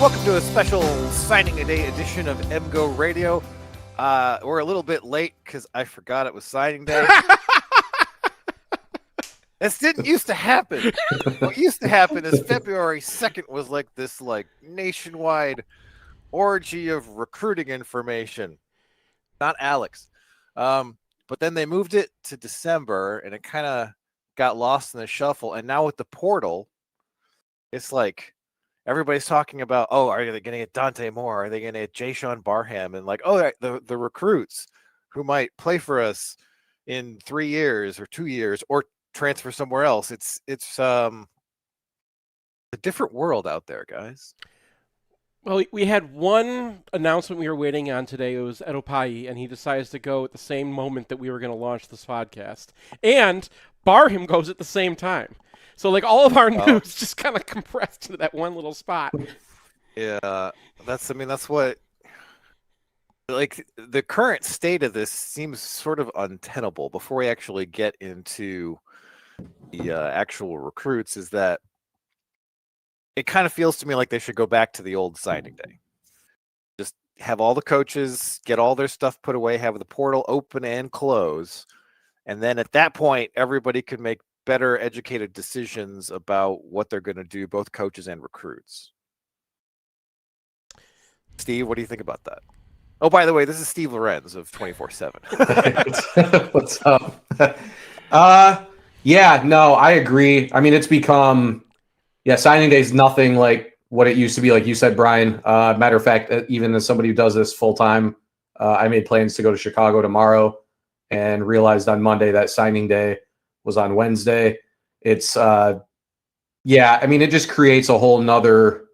Welcome to a special signing a day edition of MGoRadio. We're a little bit late because I forgot it was signing day. This didn't used to happen. What used to happen is February 2nd was like this nationwide orgy of recruiting information. Not Alex. But then they moved it to December and it kind of got lost in the shuffle. And now with the portal, it's like everybody's talking about, oh, are they going to get Dante Moore? Are they going to get Jayshon Barham? And like, oh, the recruits who might play for us in 3 years or 2 years or transfer somewhere else. It's a different world out there, guys. Well, we had one announcement we were waiting on today. It was Ed Opayi, and he decides to go at the same moment that we were going to launch this podcast. And Barham goes at the same time. So, like, all of our news just kind of compressed into that one little spot. Yeah, that's what, like, the current state of this seems sort of untenable. Before we actually get into the actual recruits, is that it kind of feels to me like they should go back to the old signing day. Just have all the coaches get all their stuff put away, have the portal open and close, and then at that point, everybody can make better educated decisions about what they're going to do, both coaches and recruits. Steve, what do you think about that? Oh, by the way, this is Steve Lorenz of 24/7. What's up? Yeah, no, I agree. I mean, it's become, signing day is nothing like what it used to be. Like you said, Brian. Matter of fact, even as somebody who does this full time, I made plans to go to Chicago tomorrow and realized on Monday that signing day was on Wednesday. It's, I mean, it just creates a whole nother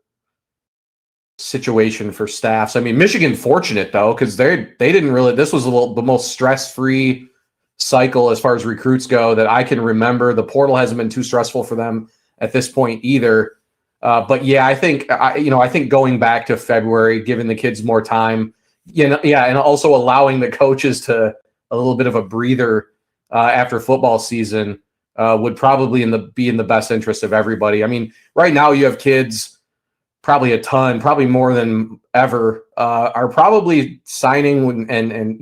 situation for staffs. I mean, Michigan fortunate though, because they didn't really. This was the most stress-free cycle as far as recruits go that I can remember. The portal hasn't been too stressful for them at this point either. But yeah, I think going back to February, giving the kids more time, and also allowing the coaches to a little bit of a breather after football season would probably be in the best interest of everybody. I mean, right now you have kids. Probably more than ever, are probably signing and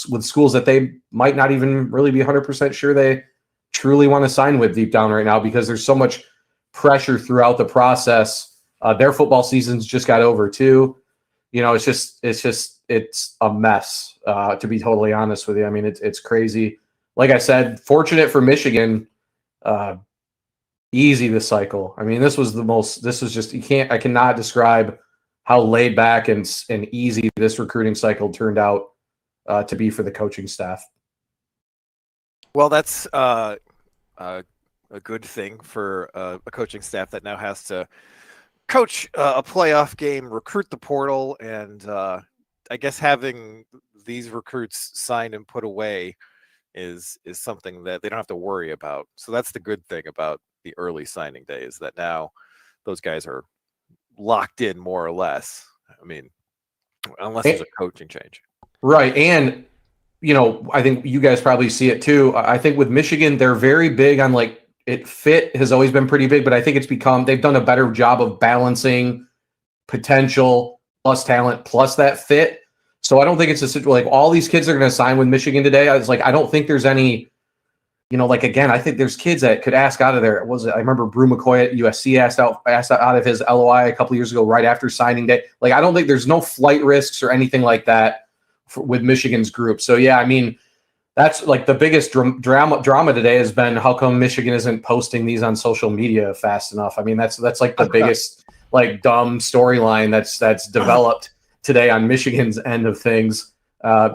with schools that they might not even really be 100% sure they truly want to sign with deep down right now, because there's so much pressure throughout the process. Their football seasons just got over too. It's a mess, to be totally honest with you. I mean, it's crazy. Like I said, fortunate for Michigan, easy this cycle. I mean, this was just, I cannot describe how laid back and easy this recruiting cycle turned out to be for the coaching staff. Well, that's a good thing for a coaching staff that now has to coach a playoff game, recruit the portal, and I guess having these recruits signed and put away is something that they don't have to worry about. So that's the good thing about the early signing day, is that now those guys are locked in more or less. I mean, unless there's a coaching change. Right. And, I think you guys probably see it too. I think with Michigan, they're very big on fit has always been pretty big, but I think they've done a better job of balancing potential plus talent plus that fit. So I don't think it's a situation all these kids are going to sign with Michigan today. I don't think there's any, again, I think there's kids that could ask out of there. I remember Brew McCoy at USC asked out of his LOI a couple years ago, right after signing day. I don't think there's no flight risks or anything like that with Michigan's group. So yeah, I mean, that's the biggest drama today has been how come Michigan isn't posting these on social media fast enough. I mean, that's the biggest dumb storyline that's developed today on Michigan's end of things.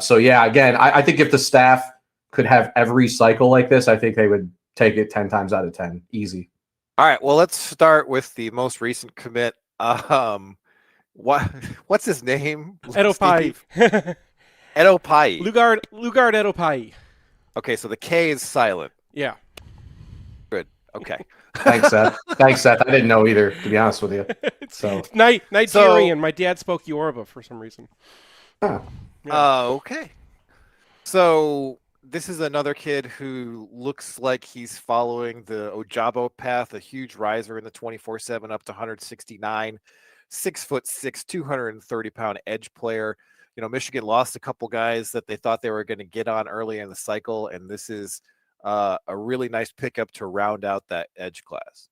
So yeah, again, I think if the staff could have every cycle like this, I think they would take it 10 times out of 10. Easy. All right. Well, let's start with the most recent commit. What's his name? Ed Opayi. Ed Opayi. Lugard Ed Opayi. Okay, so the K is silent. Yeah. Good. Okay. Thanks, Seth. I didn't know either, to be honest with you. So Nigerian. My dad spoke Yoruba for some reason. Oh. Yeah. Okay. So this is another kid who looks like he's following the Ojabo path, a huge riser in the 24/7 up to 169, 6'6", 230-pound edge player. Michigan lost a couple guys that they thought they were going to get on early in the cycle, and this is a really nice pickup to round out that edge class.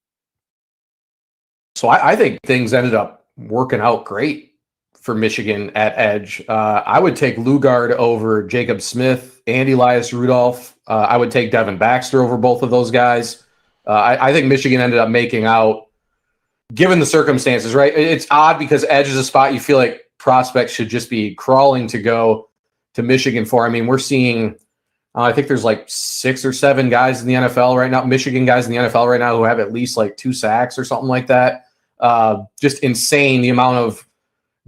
So I think things ended up working out great for Michigan at edge. I would take Lugard over Jacob Smith and Elias Rudolph. I would take Devin Baxter over both of those guys. I think Michigan ended up making out, given the circumstances, right? It's odd because edge is a spot you feel like prospects should just be crawling to go to Michigan for. I mean, we're seeing I think there's like 6 or 7 guys in the NFL right now, Michigan guys in the NFL right now who have at least like 2 sacks or something like that. Just insane the amount of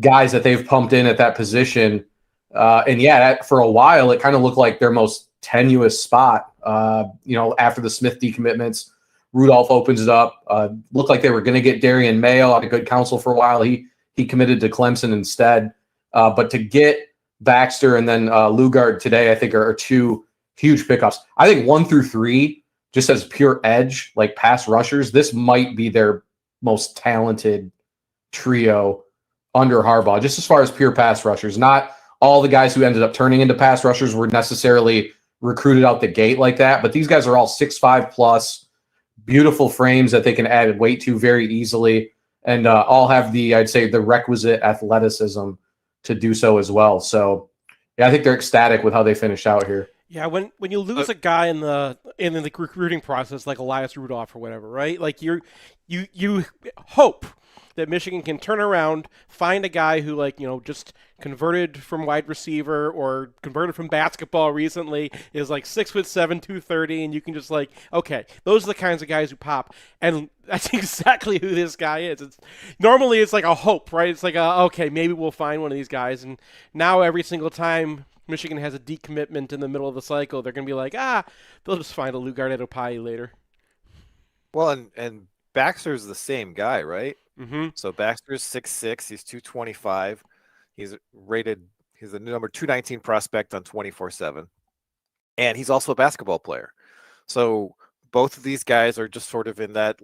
guys that they've pumped in at that position. And yeah, for a while, it kind of looked like their most tenuous spot. After the Smith decommitments, Rudolph opens it up. Looked like they were going to get Darian Mayo out of good counsel for a while. He committed to Clemson instead. But to get Baxter and then Lugard today, I think are 2 huge pickups. I think 1 through 3, just as pure edge, like pass rushers, this might be their most talented trio under Harbaugh, just as far as pure pass rushers. Not all the guys who ended up turning into pass rushers were necessarily recruited out the gate like that, but these guys are all 6'5 plus, beautiful frames that they can add weight to very easily, and all have I'd say the requisite athleticism to do so as well. So yeah, I think they're ecstatic with how they finished out here. Yeah, when you lose a guy in the recruiting process like Elias Rudolph or whatever, right? Like you hope that Michigan can turn around, find a guy who just converted from wide receiver or converted from basketball recently, is like 6'7", 230, and you can just okay, those are the kinds of guys who pop. And that's exactly who this guy is. Normally it's like a hope, right? It's like okay, maybe we'll find one of these guys. And now every single time Michigan has a decommitment in the middle of the cycle, they're going to be like, they'll just find a Lugard at Opayi later. Well, and Baxter's the same guy, right? Mm-hmm. So Baxter's 6'6", he's 225. He's the number 219 prospect on 24/7. And he's also a basketball player. So both of these guys are just sort of in that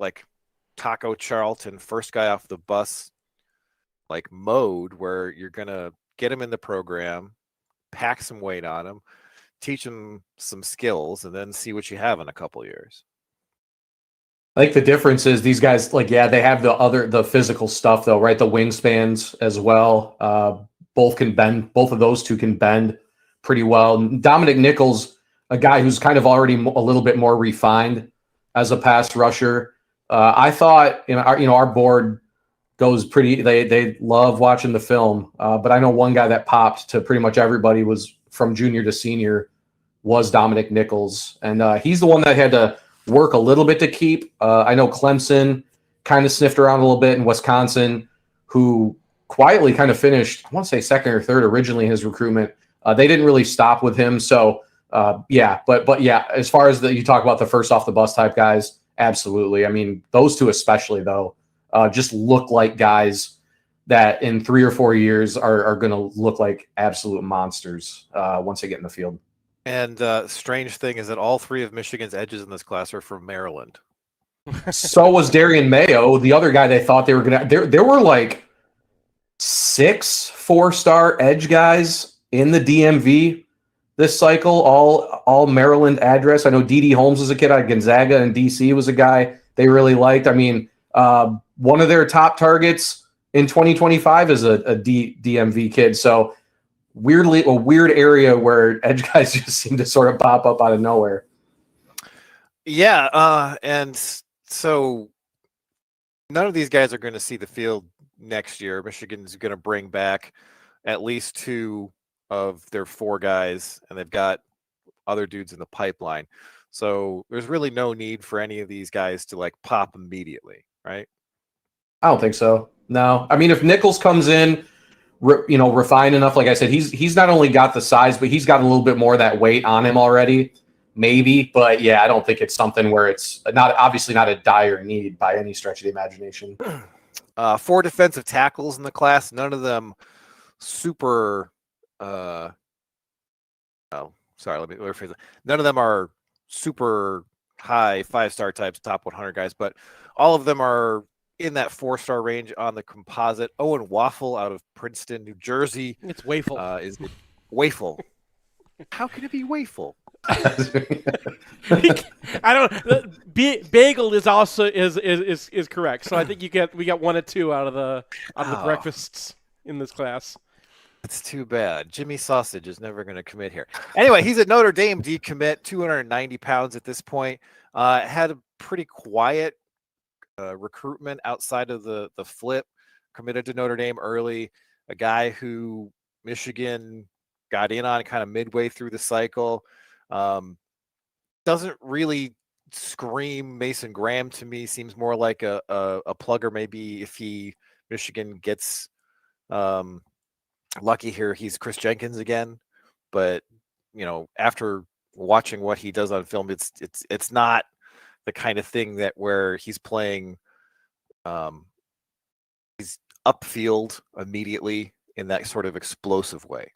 Taco Charlton, first guy off the bus mode, where you're going to get him in the program, pack some weight on him, teach him some skills, and then see what you have in a couple of years. I think the difference is these guys, they have the physical stuff though, right? The wingspans as well. Both can bend. Both of those 2 can bend pretty well. Dominic Nichols, a guy who's kind of already a little bit more refined as a pass rusher. I thought, our board goes pretty. They love watching the film, but I know one guy that popped to pretty much everybody was from junior to senior was Dominic Nichols, and he's the one that had to work a little bit to keep. I know Clemson kind of sniffed around a little bit, in Wisconsin, who quietly kind of finished, I want to say 2nd or 3rd originally in his recruitment. They didn't really stop with him. So but yeah, as far as you talk about the first off the bus type guys, absolutely. I mean, those 2 especially though, just look like guys that in 3 or 4 years are going to look like absolute monsters once they get in the field. And strange thing is that all 3 of Michigan's edges in this class are from Maryland. So was Darian Mayo, the other guy they thought they were going to. There were 6 4-star edge guys in the DMV this cycle, all Maryland address. I know D.D. Holmes was a kid out of Gonzaga, and D.C. was a guy they really liked. I mean, one of their top targets in 2025 is a DMV kid. So weirdly, a weird area where edge guys just seem to sort of pop up out of nowhere. Yeah, and so none of these guys are going to see the field next year. Michigan's going to bring back at least 2 of their 4 guys, and they've got other dudes in the pipeline. So there's really no need for any of these guys to pop immediately, right? I don't think so. No. I mean, if Nichols comes in, refined enough, like I said, he's not only got the size, but he's got a little bit more of that weight on him already, maybe. But yeah, I don't think it's something where it's obviously not a dire need by any stretch of the imagination. 4 defensive tackles in the class, none of them super. Let me rephrase it. None of them are super high 5-star types, top 100 guys, but all of them are in that 4-star range on the composite. Owen Waffle out of Princeton, New Jersey. It's Wafel. Is it Wafel? How can it be Wafel? I don't. Bagel is also is correct. So I think we got 1 or 2 out of the breakfasts in this class. It's too bad. Jimmy Sausage is never going to commit here. Anyway, he's a Notre Dame decommit, 290 pounds at this point. Had a pretty quiet recruitment outside of the flip. Committed to Notre Dame early. A guy who Michigan got in on kind of midway through the cycle. Doesn't really scream Mason Graham to me. Seems more like a plugger. Maybe if Michigan gets lucky here, he's Chris Jenkins again. But after watching what he does on film, it's not the kind of thing that where he's playing. He's upfield immediately in that sort of explosive way.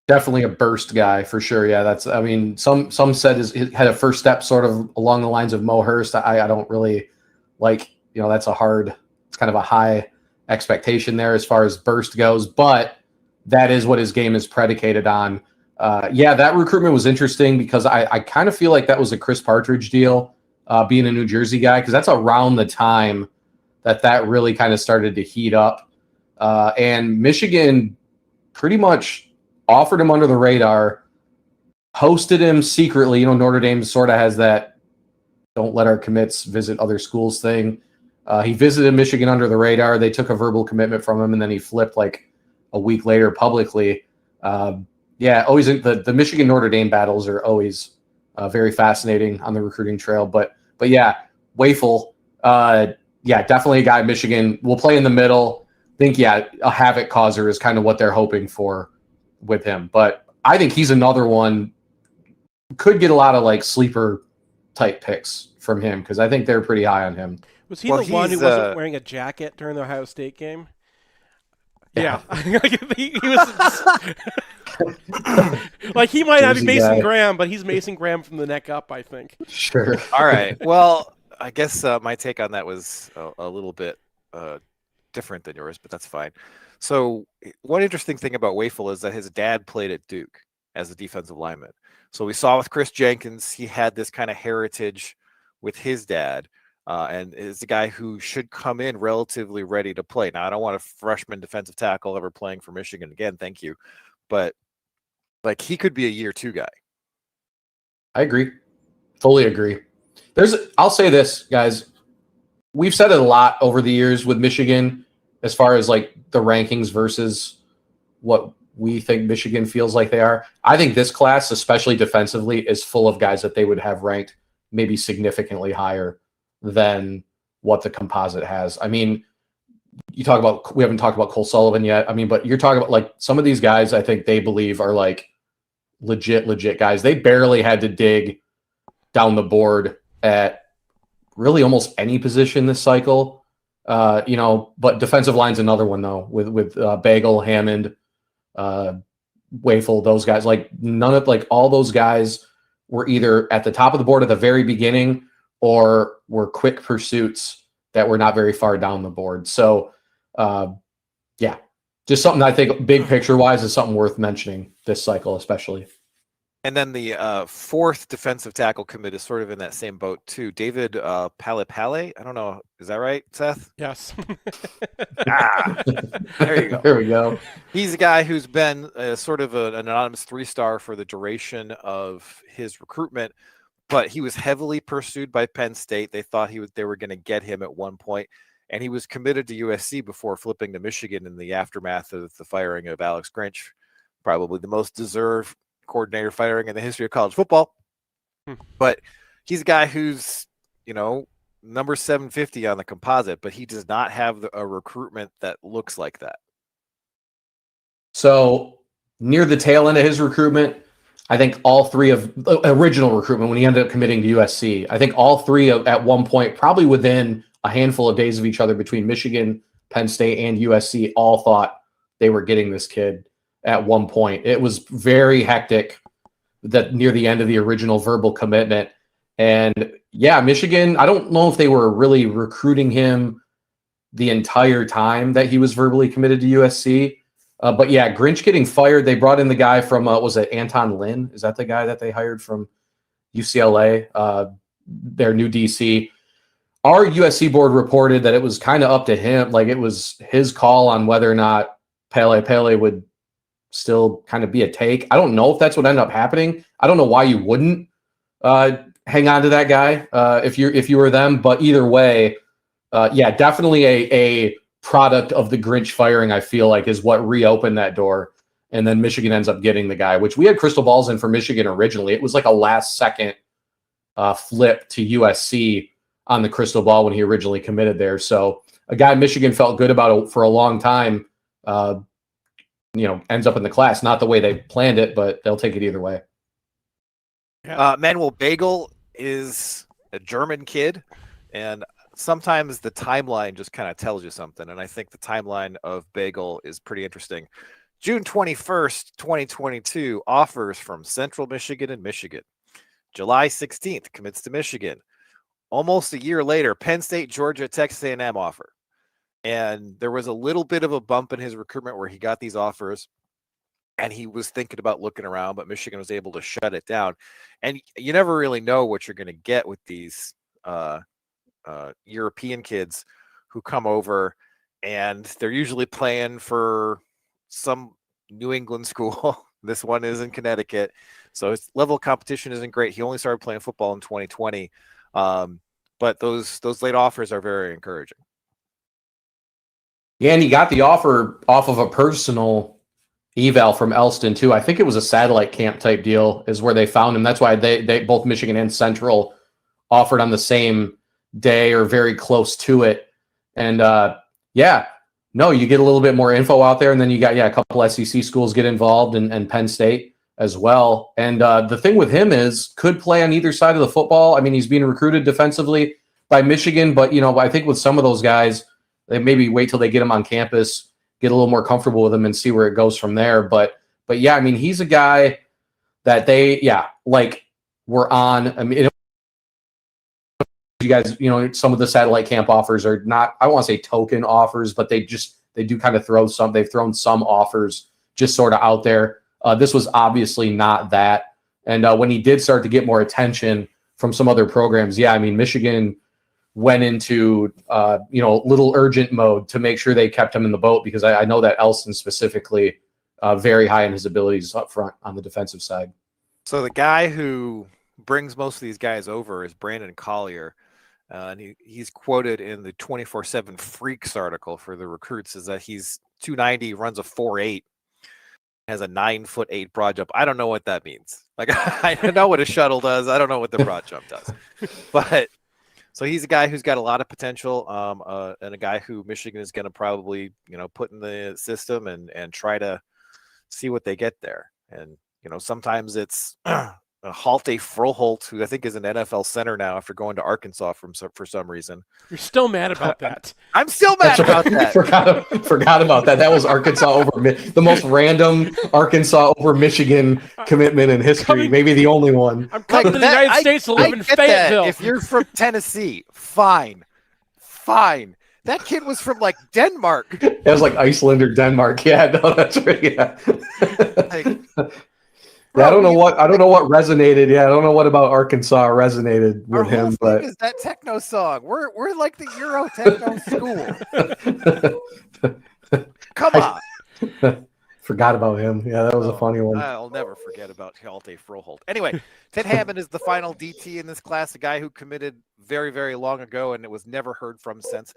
Definitely a burst guy for sure. Yeah, some said he had a first step sort of along the lines of Mo Hurst. I don't really like, it's kind of a high expectation there as far as burst goes, but that is what his game is predicated on. That recruitment was interesting because I kind of feel like that was a Chris Partridge deal, being a New Jersey guy, because that's around the time that really kind of started to heat up. And Michigan pretty much offered him under the radar, hosted him secretly. Notre Dame sort of has that don't let our commits visit other schools thing. He visited Michigan under the radar. They took a verbal commitment from him, and then he flipped like a week later publicly. Always the Michigan Notre Dame battles are always very fascinating on the recruiting trail. But Wafel, definitely a guy Michigan will play in the middle. I think a havoc causer is kind of what they're hoping for with him. But I think he's another one, could get a lot of like sleeper type picks from him because I think they're pretty high on him. Was he the one who wasn't wearing a jacket during the Ohio State game? Yeah. he was like, he might not be Mason Graham, but he's Mason Graham from the neck up, I think. Sure. All right. Well, I guess my take on that was a little bit different than yours, but that's fine. So one interesting thing about Wafel is that his dad played at Duke as a defensive lineman. So we saw with Chris Jenkins, he had this kind of heritage with his dad, and is a guy who should come in relatively ready to play. Now, I don't want a freshman defensive tackle ever playing for Michigan again. Thank you. But like, he could be a year 2 guy. I agree. Fully agree. I'll say this, guys. We've said it a lot over the years with Michigan as far as like the rankings versus what we think Michigan feels like they are. I think this class, especially defensively, is full of guys that they would have ranked maybe significantly higher than what the composite has. I mean, we haven't talked about Cole Sullivan yet. I mean, but you're talking about like some of these guys I think they believe are like legit guys. They barely had to dig down the board at really almost any position this cycle. But defensive line's another one though, with Bagel, Hammond, Wafel, those guys. Like all those guys were either at the top of the board at the very beginning or were quick pursuits that were not very far down the board. So, just something I think big picture wise is something worth mentioning this cycle, especially. And then the fourth defensive tackle commit is sort of in that same boat too. David Palapale. I don't know. Is that right, Seth? Yes. There you go. There we go. He's a guy who's been sort of an anonymous 3-star for the duration of his recruitment, but he was heavily pursued by Penn State. They thought they were going to get him at one point, and he was committed to USC before flipping to Michigan in the aftermath of the firing of Alex Grinch, probably the most deserved coordinator firing in the history of college football. But he's a guy who's, number 750 on the composite, but he does not have a recruitment that looks like that. So near the tail end of his recruitment, I think all three of original recruitment, when he ended up committing to USC, I think all three at one point, probably within a handful of days of each other between Michigan, Penn State, and USC, all thought they were getting this kid at one point. It was very hectic that near the end of the original verbal commitment. And Michigan, I don't know if they were really recruiting him the entire time that he was verbally committed to USC. But Grinch getting fired. They brought in the guy from, was it Anton Lynn? Is that the guy that they hired from UCLA, their new DC? Our USC board reported that it was kind of up to him. Like, it was his call on whether or not Pele would still kind of be a take. I don't know if that's what ended up happening. I don't know why you wouldn't hang on to that guy if you were them. But either way, definitely a product of the Grinch firing, I feel like, is what reopened that door. and then Michigan ends up getting the guy, which we had crystal balls in for Michigan originally. It was like a last second flip to USC on the crystal ball when he originally committed there. So a guy Michigan felt good about for a long time, ends up in the class. Not the way they planned it, but they'll take it either way. Manuel Bagel is a German kid, and sometimes the timeline just kind of tells you something. And I think the timeline of Bagel is pretty interesting. June 21st, 2022, offers from Central Michigan and Michigan. July 16th, commits to Michigan. Almost a year later, Penn State, Georgia, Texas A&M offer. And there was a little bit of a bump in his recruitment where he got these offers and he was thinking about looking around, but Michigan was able to shut it down. And you never really know what you're going to get with these European kids who come over, and they're usually playing for some New England school. This one is in Connecticut. So his level of competition isn't great. He only started playing football in 2020. But those late offers are very encouraging. Yeah, and he got the offer off of a personal eval from Elston too. I think it was a satellite camp type deal is where they found him. That's why they both Michigan and Central offered on the same day or very close to it. And you get a little bit more info out there, and then you got a couple SEC schools get involved and Penn State as well. And the thing with him is could play on either side of the football. I mean, he's being recruited defensively by Michigan, but I think with some of those guys, they maybe wait till they get him on campus, get a little more comfortable with him, and see where it goes from there. But yeah, I mean, he's a guy that they were on. I mean, you guys, some of the satellite camp offers are not, I don't want to say token offers, but they do kind of they've thrown some offers just sort of out there. This was obviously not that. And when he did start to get more attention from some other programs, I mean, Michigan went into little urgent mode to make sure they kept him in the boat, because I know that Elston specifically very high in his abilities up front on the defensive side. So the guy who brings most of these guys over is Brandon Collier. And he's quoted in the 24/7 Freaks article for the recruits is that he's 290, runs a 4.8, has a 9'8" broad jump. I don't know what that means. Like, I know what a shuttle does. I don't know what the broad jump does. But so he's a guy who's got a lot of potential, and a guy who Michigan is going to probably, put in the system and try to see what they get there. And, sometimes it's Halte Froholt, who I think is an NFL center now after going to Arkansas for some reason. You're still mad about that. I'm still mad about that. Forgot about that. That was Arkansas over the most random Arkansas over Michigan commitment in history. Maybe the only one. I'm coming to the United States to live in Fayetteville. If you're from Tennessee, fine. That kid was from Denmark. It was Iceland or Denmark. Yeah, no, that's right. Yeah. Bro, I don't know what resonated. Yeah, I don't know what about Arkansas resonated with him, but is that techno song? We're like the Euro techno school. Come on. Forgot about him. Yeah, that was a funny one. I'll never forget about Halte Froholt. Anyway, Ted Hammond is the final DT in this class, a guy who committed very, very long ago and it was never heard from since.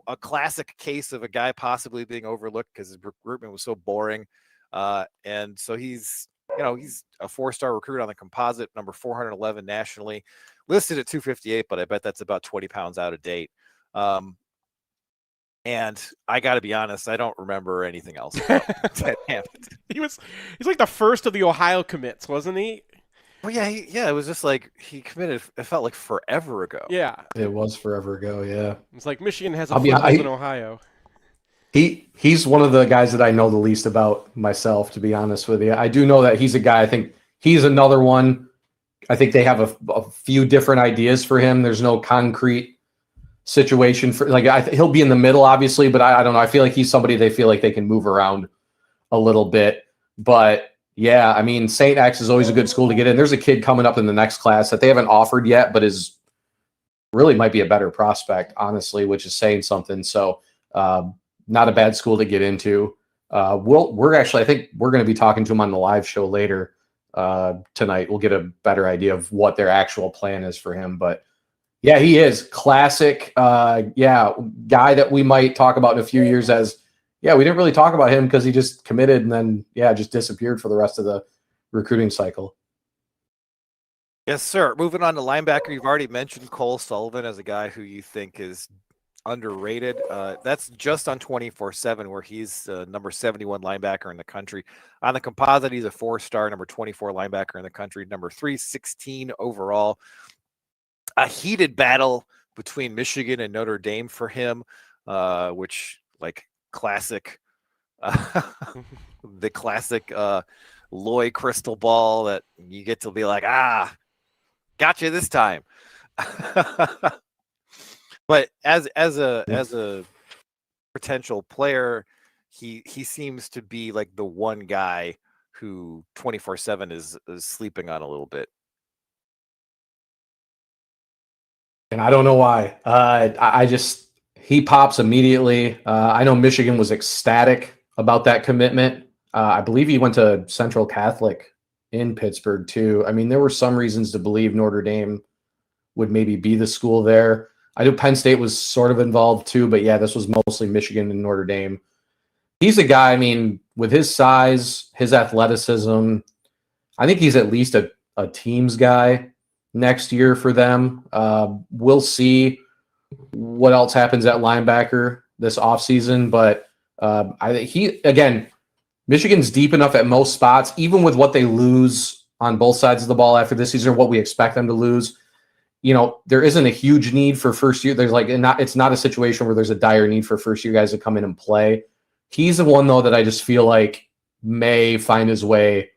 A classic case of a guy possibly being overlooked because his recruitment was so boring. And so he's a 4-star recruit on the composite, number 411 nationally, listed at 258, but I bet that's about 20 pounds out of date. And I got to be honest, I don't remember anything else about Ted Hammond. He's like the first of the Ohio commits, wasn't he? Well, yeah, it was just he committed. It felt like forever ago. Yeah, it was forever ago. Yeah, it's like Michigan has a foothold in Ohio. He's one of the guys that I know the least about myself, to be honest with you. I do know that he's a guy. I think he's another one. I think they have a few different ideas for him. There's no concrete situation for he'll be in the middle, obviously, but I don't know. I feel like he's somebody they feel like they can move around a little bit. But yeah, I mean, St. X is always a good school to get in. There's a kid coming up in the next class that they haven't offered yet, but is really might be a better prospect, honestly, which is saying something. So not a bad school to get into. I think we're going to be talking to him on the live show later tonight. We'll get a better idea of what their actual plan is for him. But yeah, he is classic. Guy that we might talk about in a few years as Yeah, we didn't really talk about him because he just committed and then, just disappeared for the rest of the recruiting cycle. Yes, sir. Moving on to linebacker, you've already mentioned Cole Sullivan as a guy who you think is underrated. That's just on 24/7, where he's number 71 linebacker in the country. On the composite, he's a 4-star, number 24 linebacker in the country, number 316 overall. A heated battle between Michigan and Notre Dame for him, which, like, classic, the classic Loy crystal ball that you get to be like, gotcha this time. But as a potential player, he seems to be like the one guy who 24/7 is sleeping on a little bit. And I don't know why. He pops immediately. I know Michigan was ecstatic about that commitment. I believe he went to Central Catholic in Pittsburgh too. I mean, there were some reasons to believe Notre Dame would maybe be the school there. I know Penn State was sort of involved too, but yeah, this was mostly Michigan and Notre Dame. He's a guy, I mean, with his size, his athleticism, I think he's at least a teams guy next year for them. We'll see what else happens at linebacker this offseason, but I think Michigan's deep enough at most spots, even with what they lose on both sides of the ball after this season, what we expect them to lose. You know, there isn't a huge need for first year. It's not a situation where there's a dire need for first year guys to come in and play. He's the one though that I just feel like may find his way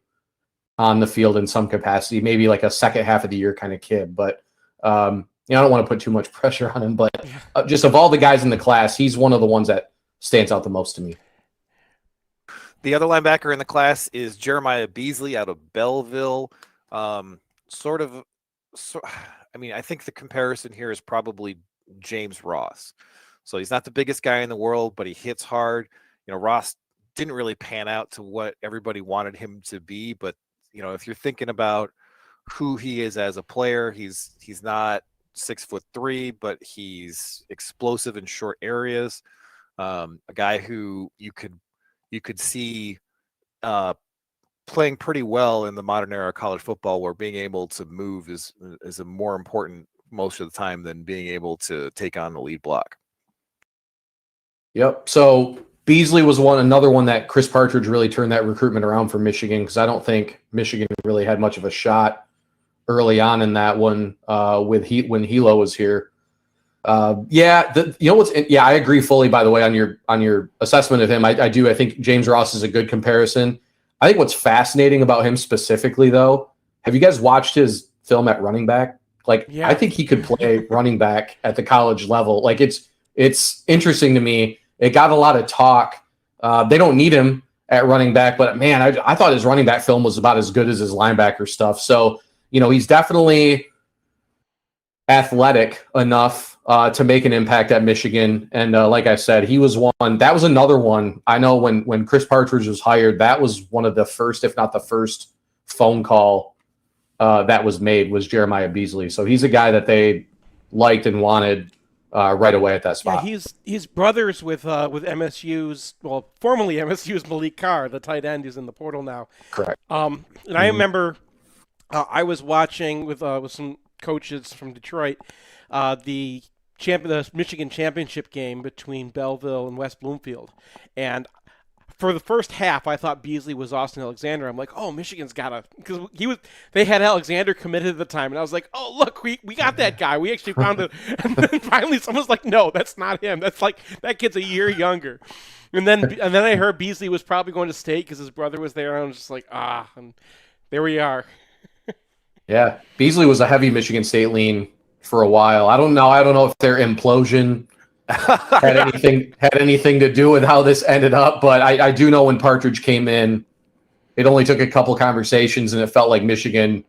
on the field in some capacity, maybe like a second half of the year kind of kid. But I don't want to put too much pressure on him, but just of all the guys in the class, he's one of the ones that stands out the most to me. The other linebacker in the class is Jeremiah Beasley out of Belleville. I mean, I think the comparison here is probably James Ross. So he's not the biggest guy in the world, but he hits hard. You know, Ross didn't really pan out to what everybody wanted him to be, but you know, if you're thinking about who he is as a player, he's not 6'3", but he's explosive in short areas. A guy who you could see playing pretty well in the modern era of college football, where being able to move is a more important most of the time than being able to take on the lead block. Yep. So Beasley was another one that Chris Partridge really turned that recruitment around for Michigan, because I don't think Michigan really had much of a shot early on in that one when Hilo was here. I agree fully, by the way, on your assessment of him. I do. I think James Ross is a good comparison. I think what's fascinating about him specifically, though, have you guys watched his film at running back? I think he could play running back at the college level. Like, it's interesting to me. It got a lot of talk. They don't need him at running back, but man, I thought his running back film was about as good as his linebacker stuff. So, you know, he's definitely athletic enough to make an impact at Michigan. And like I said, he was one. That was another one. I know when Chris Partridge was hired, that was one of the first, if not the first, phone call that was made was Jeremiah Beasley. So he's a guy that they liked and wanted right away at that spot. Yeah, he's brothers with MSU's, well, formerly MSU's Malik Carr, the tight end who's in the portal now. Correct. And I remember I was watching with some coaches from Detroit the Michigan championship game between Belleville and West Bloomfield, and for the first half, I thought Beasley was Austin Alexander. I'm like, oh, Michigan's got to, because they had Alexander committed at the time, and I was like, oh, look, we got that guy. We actually found it. And then finally, someone's like, no, that's not him. That's like, that kid's a year younger. And then I heard Beasley was probably going to state because his brother was there, and I was just like, and there we are. Yeah, Beasley was a heavy Michigan State lean for a while. I don't know if their implosion had anything to do with how this ended up, but I do know when Partridge came in, it only took a couple conversations, and it felt like Michigan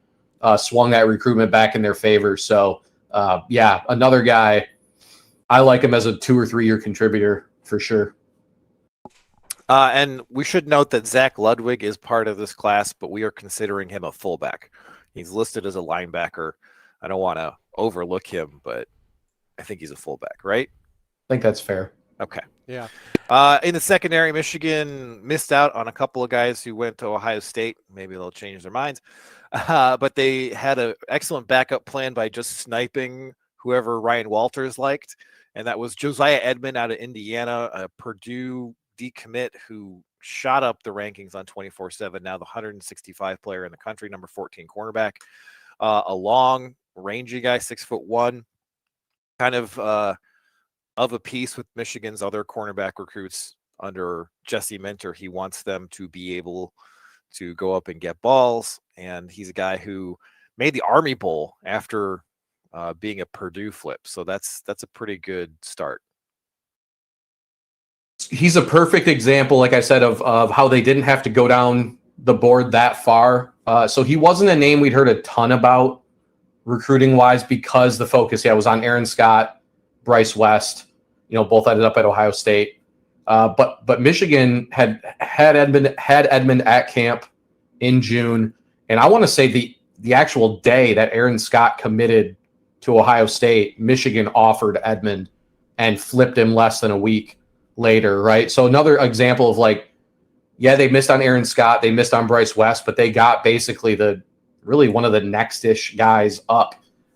swung that recruitment back in their favor. So, another guy. I like him as a 2 or 3 year contributor for sure. And we should note that Zach Ludwig is part of this class, but we are considering him a fullback. He's listed as a linebacker. I don't want to overlook him, but I think he's a fullback, right? I think that's fair. Okay. Yeah. In the secondary, Michigan missed out on a couple of guys who went to Ohio State. Maybe they'll change their minds. But they had an excellent backup plan by just sniping whoever Ryan Walters liked. And that was Josiah Edmond out of Indiana, a Purdue decommit who shot up the rankings on 24/7, now the 165 player in the country, number 14 cornerback. A long, rangy guy, 6'1", kind of a piece with Michigan's other cornerback recruits under Jesse Minter. He wants them to be able to go up and get balls, and he's a guy who made the Army Bowl after being a Purdue flip. So that's a pretty good start. He's a perfect example, like I said, of how they didn't have to go down the board that far. So he wasn't a name we'd heard a ton about recruiting-wise because the focus, was on Aaron Scott, Bryce West, both ended up at Ohio State. But Michigan had Edmond at camp in June, and I want to say the actual day that Aaron Scott committed to Ohio State, Michigan offered Edmond and flipped him less than a week later, right? So another example of they missed on Aaron Scott, they missed on Bryce West, but they got basically really one of the next-ish guys up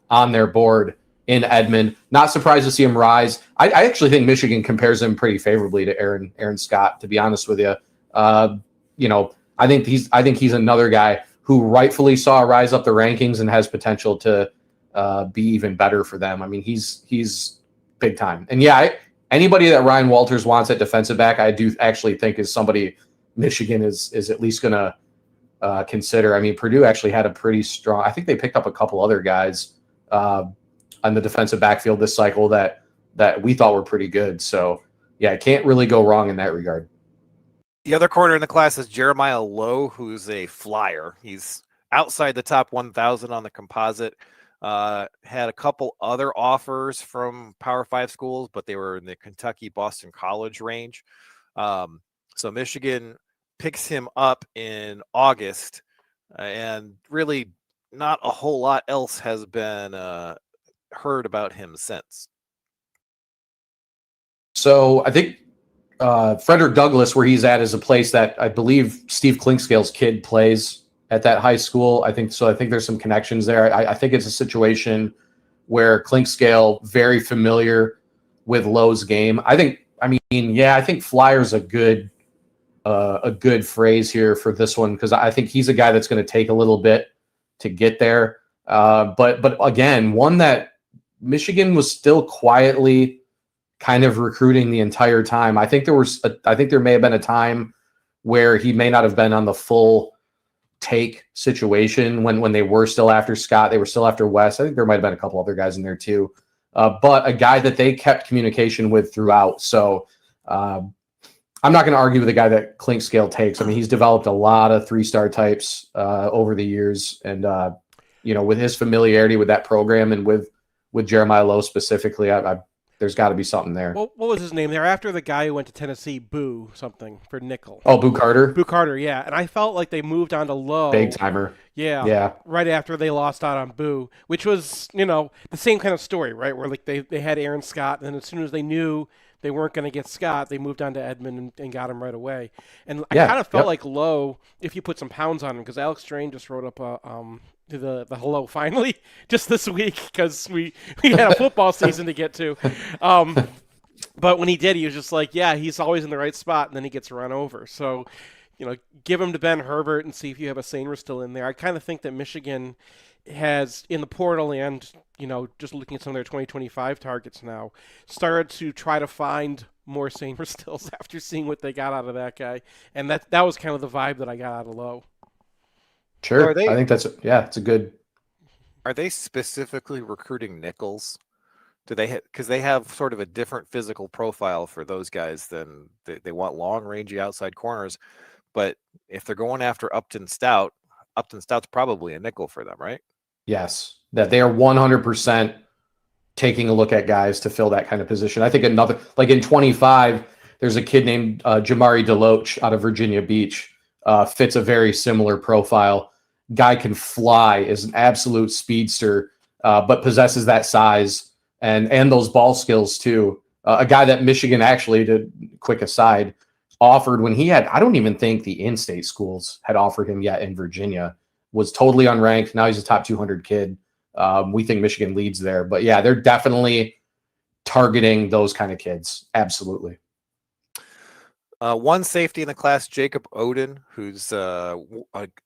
on their board in Edmond. Not surprised to see him rise. I actually think Michigan compares him pretty favorably to Aaron Scott, to be honest with you. I think he's another guy who rightfully saw a rise up the rankings and has potential to be even better for them. I mean, he's big time. And anybody that Ryan Walters wants at defensive back, I do actually think is somebody Michigan is at least going to consider. I mean, Purdue actually had a pretty strong. I think they picked up a couple other guys on the defensive backfield this cycle that we thought were pretty good. So I can't really go wrong in that regard. The other corner in the class is Jeremiah Lowe, who's a flyer. He's outside the top 1,000 on the composite. Had a couple other offers from Power 5 schools, but they were in the Kentucky Boston College range. So Michigan picks him up in August, and really not a whole lot else has been heard about him since. So I think Frederick Douglass, where he's at, is a place that I believe Steve Clinkscale's kid plays at that high school. I think there's some connections there. I think it's a situation where Clinkscale very familiar with Lowe's game. I think flyer's a good phrase here for this one, because I think he's a guy that's going to take a little bit to get there. But again, one that Michigan was still quietly kind of recruiting the entire time. I think there may have been a time where he may not have been on the full take situation when they were still after Scott, they were still after West. I think there might have been a couple other guys in there too, but a guy that they kept communication with throughout. So I'm not going to argue with the guy that Clinkscale takes. I mean, he's developed a lot of 3-star types over the years, and with his familiarity with that program and with Jeremiah Lowe specifically, there's got to be something there. Well, what was his name? They're after the guy who went to Tennessee, Boo something, for nickel. Oh, Boo Carter? Boo Carter, yeah. And I felt like they moved on to Lowe. Big timer. Yeah. Right after they lost out on Boo, which was, the same kind of story, right? Where they had Aaron Scott, and then as soon as they knew they weren't going to get Scott, they moved on to Edmond and got him right away. And I kind of felt like Lowe, if you put some pounds on him, because Alex Strain just wrote up the hello finally just this week, because we had a football season to get to. But when he did, he was just like, he's always in the right spot, and then he gets run over. So, give him to Ben Herbert and see if you have a Sainer still in there. I kind of think that Michigan has, in the portal and, just looking at some of their 2025 targets now, started to try to find more Sainer stills after seeing what they got out of that guy. And that was kind of the vibe that I got out of Lowe. Sure. I think it's a good. Are they specifically recruiting nickels? Do they because they have sort of a different physical profile for those guys than they want long, rangy outside corners. But if they're going after Upton Stout's probably a nickel for them, right? Yes, that they are 100% taking a look at guys to fill that kind of position. I think another, like in 25, there's a kid named Jamari Deloach out of Virginia Beach, fits a very similar profile. Guy can fly, is an absolute speedster, but possesses that size and those ball skills too. A guy that Michigan actually, to quick aside, offered when he had, I don't even think the in-state schools had offered him yet in Virginia, was totally unranked. Now he's a top 200 kid. We think Michigan leads there, but yeah, they're definitely targeting those kind of kids. Absolutely. One safety in the class, Jacob Oden, who's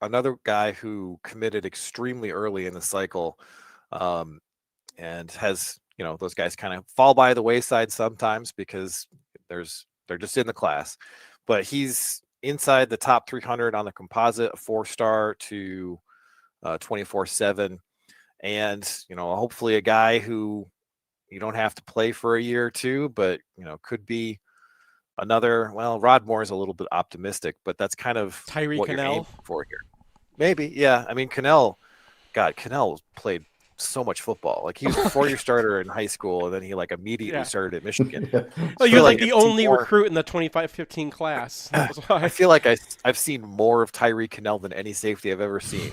another guy who committed extremely early in the cycle, and has, those guys kind of fall by the wayside sometimes because they're just in the class, but he's inside the top 300 on the composite, a 4-star to 24/7, and hopefully a guy who you don't have to play for a year or two, but could be another. Well, Rod Moore is a little bit optimistic, but that's kind of Tyree what Cannell you're aiming for here. Maybe, yeah. I mean, Cannell played so much football. Like, he was a 4-year starter in high school, and then he immediately started at Michigan. Well, you're like the only recruit in the 25-15 class. That was why. I feel like I've seen more of Tyree Cannell than any safety I've ever seen.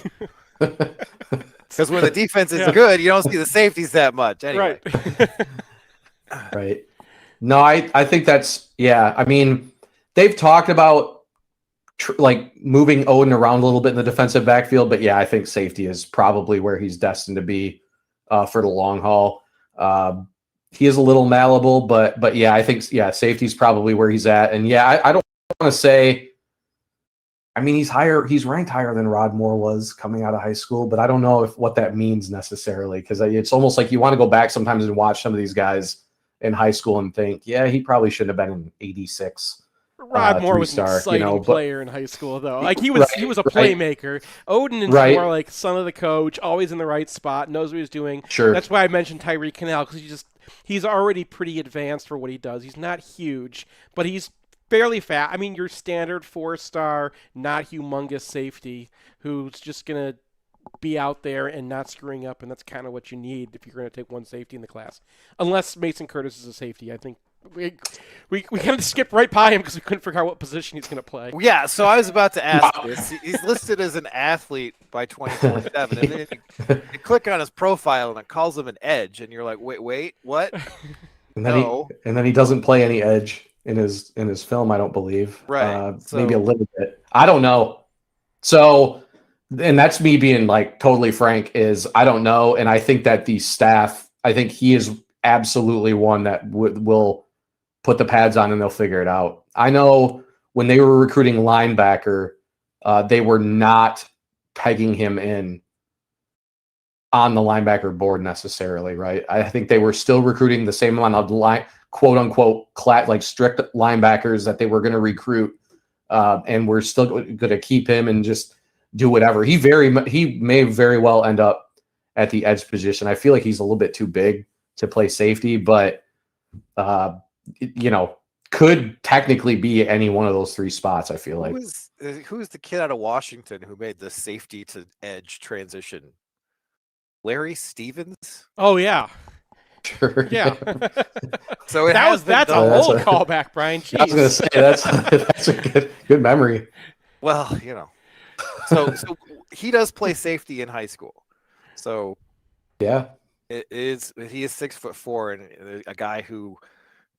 Because when the defense is good, you don't see the safeties that much. Anyway. Right. Right. No, I think that's, yeah. I mean, they've talked about like moving Oden around a little bit in the defensive backfield, but yeah, I think safety is probably where he's destined to be for the long haul. He is a little malleable, but yeah, I think safety's probably where he's at. And yeah, I don't want to say, I mean, he's ranked higher than Rod Moore was coming out of high school, but I don't know what that means necessarily, because it's almost like you want to go back sometimes and watch some of these guys in high school and think, yeah, he probably should have been an 86. Rod Moore was an exciting player in high school, though. Like, he was a playmaker. Oden is more like son of the coach, always in the right spot, knows what he's doing. Sure. That's why I mentioned Tyree Cannell, because he's already pretty advanced for what he does. He's not huge, but he's fairly fat. I mean, your standard 4-star, not humongous safety who's just going to be out there and not screwing up, and that's kind of what you need if you're going to take one safety in the class. Unless Mason Curtis is a safety. I think we kind of skipped right by him because we couldn't figure out what position he's going to play. Yeah, so I was about to ask this. He's listed as an athlete by 24/7, and then you click on his profile and it calls him an edge, and you're like, wait, what? And then he doesn't play any edge in his film, I don't believe. Right. Maybe a little bit. I don't know. So, and that's me being like totally frank, is I don't know. And I think that the staff, I think he is absolutely one that will put the pads on and they'll figure it out. I know when they were recruiting linebacker, they were not pegging him in on the linebacker board necessarily, right? I think they were still recruiting the same amount of quote unquote like strict linebackers that they were going to recruit, and we're still going to keep him and just do whatever. He may very well end up at the edge position. I feel like he's a little bit too big to play safety, but could technically be any one of those 3 spots. I feel like. Who's the kid out of Washington who made the safety to edge transition? Larry Stevens? Oh yeah. Sure. Yeah. So that's a whole callback, Brian. Jeez. I was going to say that's a good memory. Well, so he does play safety in high school. So yeah, he is 6'4" and a guy who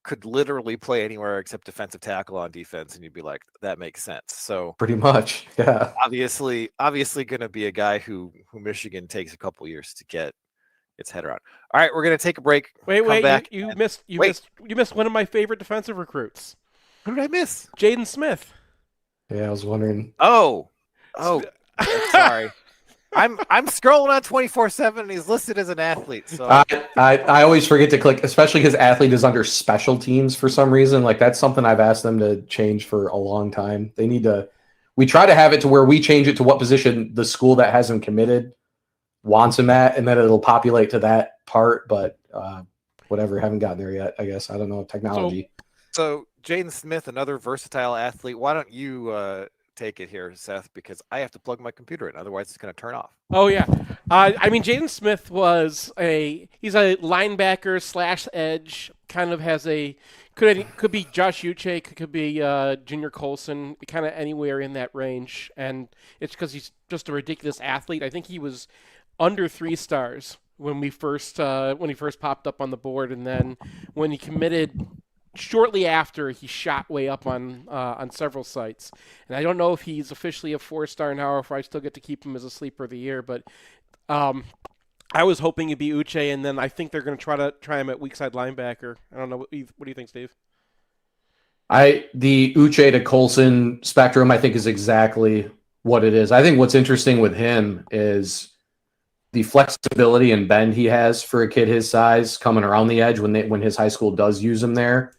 could literally play anywhere except defensive tackle on defense, and you'd be like, that makes sense. So pretty much, yeah. Obviously going to be a guy who Michigan takes a couple years to get its head around. All right, we're going to take a break. Wait, you missed one of my favorite defensive recruits. Who did I miss? Jaden Smith. Yeah, I was wondering. Oh, sorry. I'm scrolling on 24/7 and he's listed as an athlete. So I always forget to click, especially because athlete is under special teams for some reason. Like, that's something I've asked them to change for a long time. They need to. We try to have it to where we change it to what position the school that has him committed wants him at, and then it'll populate to that part. But whatever, haven't gotten there yet. I guess I don't know technology. So Jaden Smith, another versatile athlete. Why don't you take it here, Seth, because I have to plug my computer in, otherwise it's going to turn off. Oh yeah, I mean, Jaden Smith he's a linebacker / edge. Kind of has could be Josh Uche, could be Junior Colson, kind of anywhere in that range, and it's because he's just a ridiculous athlete. I think he was under 3 stars when he first popped up on the board, and then when he committed shortly after he shot way up on several sites. And I don't know if he's officially a 4-star now or if I still get to keep him as a sleeper of the year, but I was hoping it'd be Uche, and then I think they're going to try him at weak side linebacker. I don't know. What do you think, Steve? The Uche to Coulson spectrum, I think, is exactly what it is. I think what's interesting with him is the flexibility and bend he has for a kid his size coming around the edge when his high school does use him there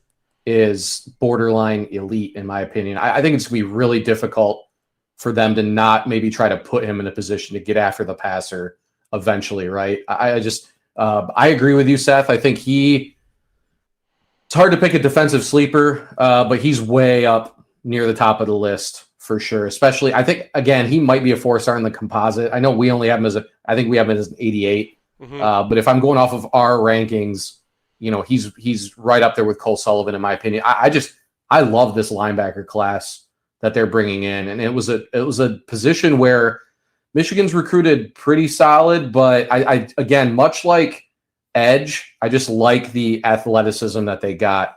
is borderline elite, in my opinion. I think it's going to be really difficult for them to not maybe try to put him in a position to get after the passer eventually, right? I agree with you, Seth. I think it's hard to pick a defensive sleeper, but he's way up near the top of the list for sure. Especially, I think, again, he might be a 4-star in the composite. I know we only have him I think we have him as an 88. But if I'm going off of our rankings, he's right up there with Cole Sullivan, in my opinion. I love this linebacker class that they're bringing in. And it was a position where Michigan's recruited pretty solid, but I again, much like edge, I just like the athleticism that they got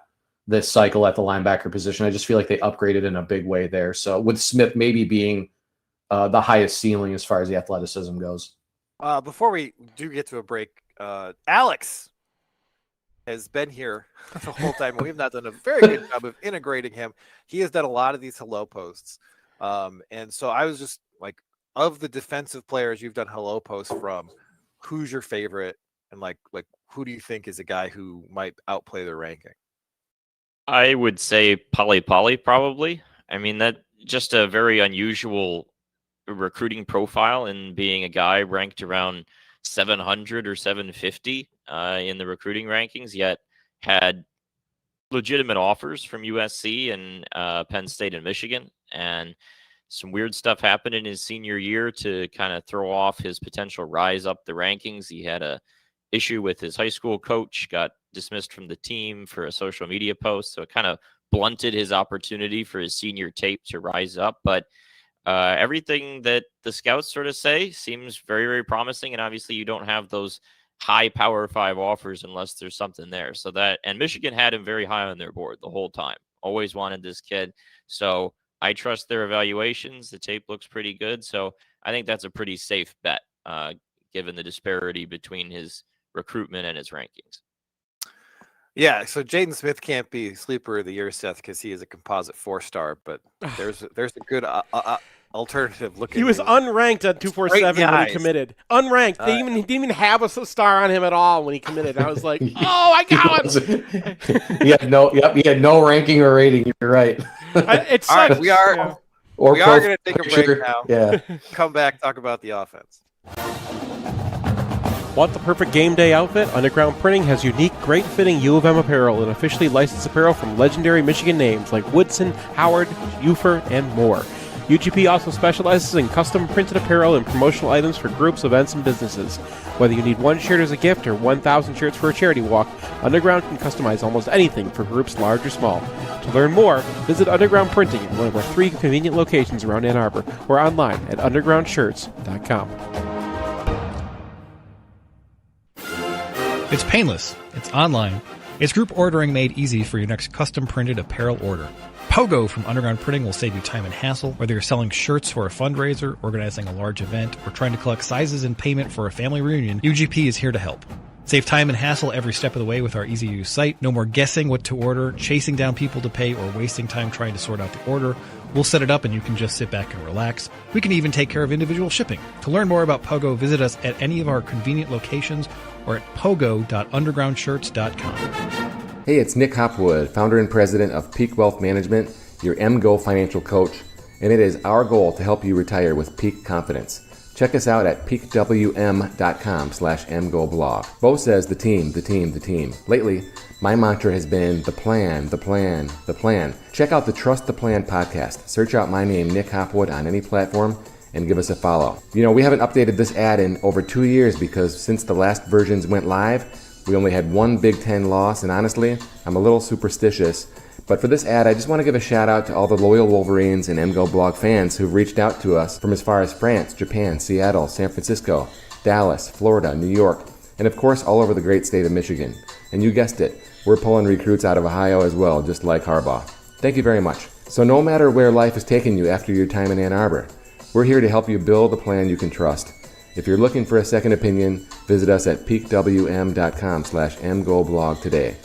this cycle at the linebacker position. I just feel like they upgraded in a big way there. So with Smith maybe being the highest ceiling as far as the athleticism goes. Before we do get to a break, Alex has been here the whole time. We've not done a very good job of integrating him. He has done a lot of these hello posts. And so I was just like, of the defensive players you've done hello posts from, who's your favorite? And like who do you think is a guy who might outplay their ranking? I would say Polly probably. I mean, that just a very unusual recruiting profile in being a guy ranked around 700 or 750 in the recruiting rankings, yet had legitimate offers from USC and Penn State and Michigan. And some weird stuff happened in his senior year to kind of throw off his potential rise up the rankings. He had a issue with his high school coach, got dismissed from the team for a social media post. So it kind of blunted his opportunity for his senior tape to rise up. But everything that the scouts sort of say seems very, very promising. And obviously you don't have those high Power 5 offers unless there's something there. So and Michigan had him very high on their board the whole time. Always wanted this kid. So I trust their evaluations. The tape looks pretty good. So I think that's a pretty safe bet, given the disparity between his recruitment and his rankings. Yeah, so Jaden Smith can't be sleeper of the year, Seth, because he is a composite 4-star. But there's a good alternative looking. He was unranked at 247 when he committed. Unranked. They didn't even have a star on him at all when he committed. I was like, oh, I got him. He had no ranking or rating. You're right. It's all right, we are going to take a break now. Yeah. Come back, talk about the offense. Want the perfect game day outfit? Underground Printing has unique, great-fitting U of M apparel and officially licensed apparel from legendary Michigan names like Woodson, Howard, Ufer, and more. UGP also specializes in custom printed apparel and promotional items for groups, events, and businesses. Whether you need one shirt as a gift or 1,000 shirts for a charity walk, Underground can customize almost anything for groups large or small. To learn more, visit Underground Printing at one of our 3 convenient locations around Ann Arbor or online at undergroundshirts.com. It's painless, it's online, it's group ordering made easy for your next custom printed apparel order. Pogo from Underground Printing will save you time and hassle, whether you're selling shirts for a fundraiser, organizing a large event, or trying to collect sizes and payment for a family reunion. UGP is here to help. Save time and hassle every step of the way with our easy-to-use site. No more guessing what to order, chasing down people to pay, or wasting time trying to sort out the order. We'll set it up and you can just sit back and relax. We can even take care of individual shipping. To learn more about Pogo, visit us at any of our convenient locations or at pogo.undergroundshirts.com. Hey, it's Nick Hopwood, founder and president of Peak Wealth Management, your MGO financial coach, and it is our goal to help you retire with peak confidence. Check us out at peakwm.com/MGoBlog. Bo says the team, the team, the team. Lately, my mantra has been the plan, the plan, the plan. Check out the Trust the Plan podcast. Search out my name, Nick Hopwood, on any platform and give us a follow. You know, we haven't updated this ad in over 2 years because since the last versions went live, we only had one Big Ten loss, and honestly, I'm a little superstitious. But for this ad, I just want to give a shout out to all the loyal Wolverines and MGO blog fans who've reached out to us from as far as France, Japan, Seattle, San Francisco, Dallas, Florida, New York, and of course all over the great state of Michigan. And you guessed it, we're pulling recruits out of Ohio as well, just like Harbaugh. Thank you very much. So no matter where life has taken you after your time in Ann Arbor, we're here to help you build a plan you can trust. If you're looking for a second opinion, visit us at peakwm.com/mgoblog today.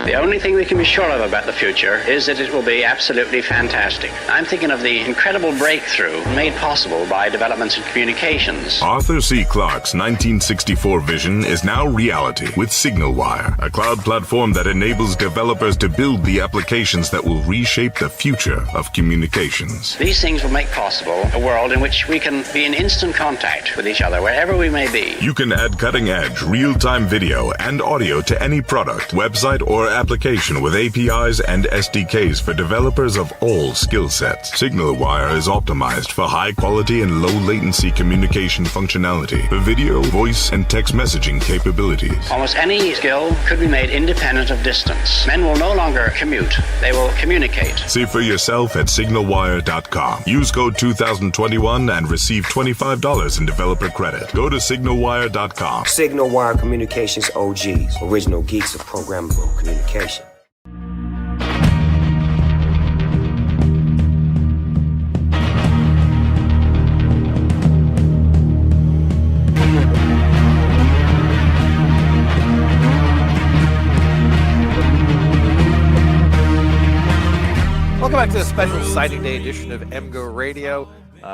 The only thing we can be sure of about the future is that it will be absolutely fantastic. I'm thinking of the incredible breakthrough made possible by developments in communications. Arthur C. Clarke's 1964 vision is now reality with SignalWire, a cloud platform that enables developers to build the applications that will reshape the future of communications. These things will make possible a world in which we can be in instant contact with each other wherever we may be. You can add cutting-edge, real-time video and audio to any product, website, or application with APIs and SDKs for developers of all skill sets. SignalWire is optimized for high quality and low latency communication functionality for video, voice, and text messaging capabilities. Almost any skill could be made independent of distance. Men will no longer commute, they will communicate. See for yourself at signalwire.com. Use code 2021 and receive $25 in developer credit. Go to signalwire.com. SignalWire Communications OGs, original geeks of programmable communication. Welcome back to the special signing day edition of MGoRadio.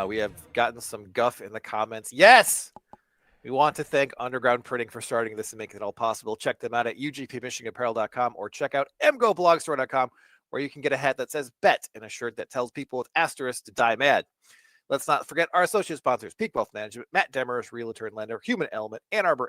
We have gotten some guff in the comments. Yes! We want to thank Underground Printing for starting this and making it all possible. Check them out at ugpmichiganapparel.com or check out mgoblogstore.com, where you can get a hat that says bet and a shirt that tells people with asterisks to die mad. Let's not forget our associate sponsors, Peak Wealth Management, Matt Demers, Realtor and Lender, Human Element, Ann Arbor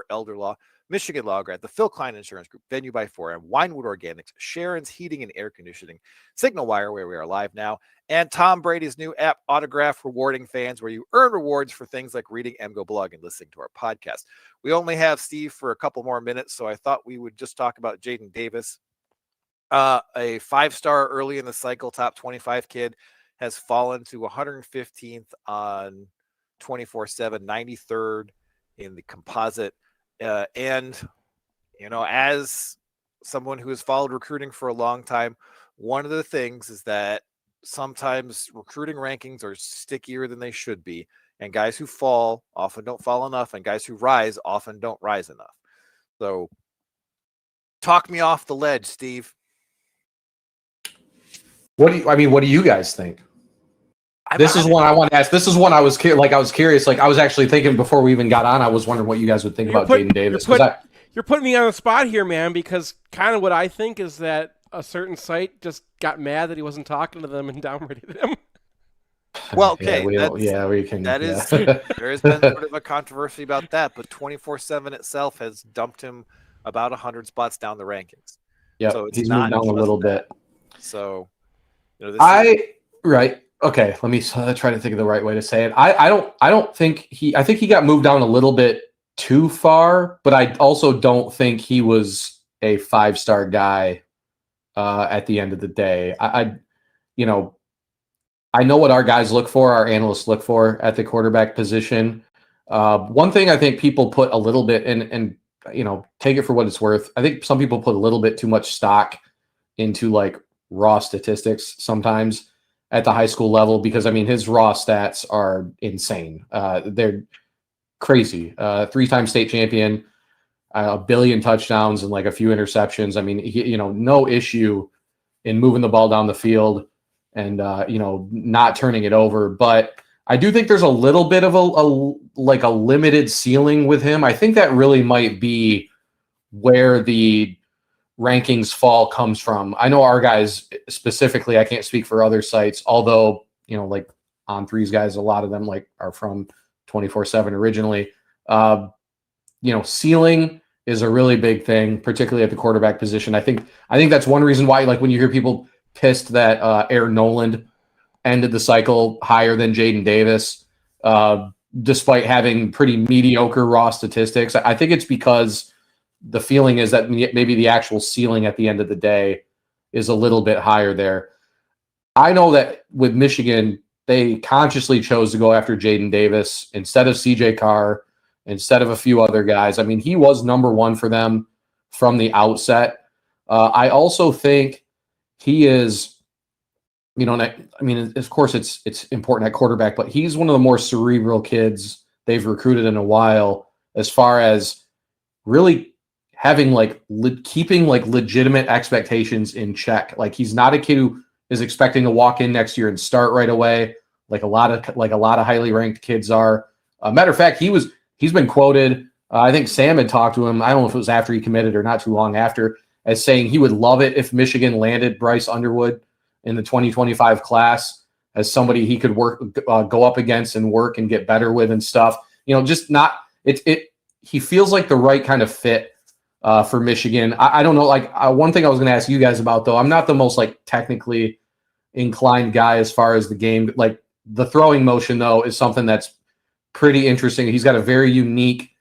Elder Law, Michigan Law Grad, the Phil Klein Insurance Group, Venue by 4M, Winewood Organics, Sharon's Heating and Air Conditioning, SignalWire, where we are live now, and Tom Brady's new app, Autograph, rewarding fans, where you earn rewards for things like reading MGO Blog and listening to our podcast. We only have Steve for a couple more minutes, so I thought we would just talk about Jaden Davis. A 5-star early in the cycle, top 25 kid, has fallen to 115th on 24/7, 93rd in the composite. And, you know, as someone who has followed recruiting for a long time, one of the things is that sometimes recruiting rankings are stickier than they should be. And guys who fall often don't fall enough, and guys who rise often don't rise enough. So talk me off the ledge, Steve. What do you guys think? This is one I want to ask. This is one I was curious. Like, I was actually thinking before we even got on, I was wondering what you guys would think about Jaden Davis. You're putting me on the spot here, man, because kind of what I think is that a certain site just got mad that he wasn't talking to them and downrated him. Well, okay. There has been sort of a controversy about that, but 24/7 itself has dumped him about 100 spots down the rankings. Yeah, so it's he's not moved down a little bit. So, you know, right. Okay, let me try to think of the right way to say it. I don't think I think he got moved down a little bit too far, but I also don't think he was a 5-star guy at the end of the day. I know what our guys look for, our analysts look for at the quarterback position. One thing I think people put a little bit and take it for what it's worth. I think some people put a little bit too much stock into like raw statistics sometimes at the high school level, because I mean, his raw stats are insane. They're crazy. 3-time state champion, a billion touchdowns and like a few interceptions. I mean, no issue in moving the ball down the field and, not turning it over. But I do think there's a little bit of a limited ceiling with him. I think that really might be where the rankings fall comes from. I know our guys specifically, I can't speak for other sites, although, like On3's guys, a lot of them are from 24/7 originally. Ceiling is a really big thing, particularly at the quarterback position. I think that's one reason why, like, when you hear people pissed that Aaron Noland ended the cycle higher than Jaden Davis, despite having pretty mediocre raw statistics. I think it's because the feeling is that maybe the actual ceiling at the end of the day is a little bit higher there. I know that with Michigan, they consciously chose to go after Jaden Davis instead of CJ Carr, instead of a few other guys. I mean, he was number one for them from the outset. I also think he is, I mean, of course it's important at quarterback, but he's one of the more cerebral kids they've recruited in a while, as far as really having keeping legitimate expectations in check. Like, he's not a kid who is expecting to walk in next year and start right away, like a lot of highly ranked kids are. Matter of fact, he's been quoted. I think Sam had talked to him. I don't know if it was after he committed or not too long after, as saying he would love it if Michigan landed Bryce Underwood in the 2025 class as somebody he could go up against and work and get better with and stuff. Just not it. He feels like the right kind of fit for Michigan. I don't know. One thing I was going to ask you guys about, though, I'm not the most technically inclined guy as far as the game. Like, the throwing motion, though, is something that's pretty interesting. He's got a very unique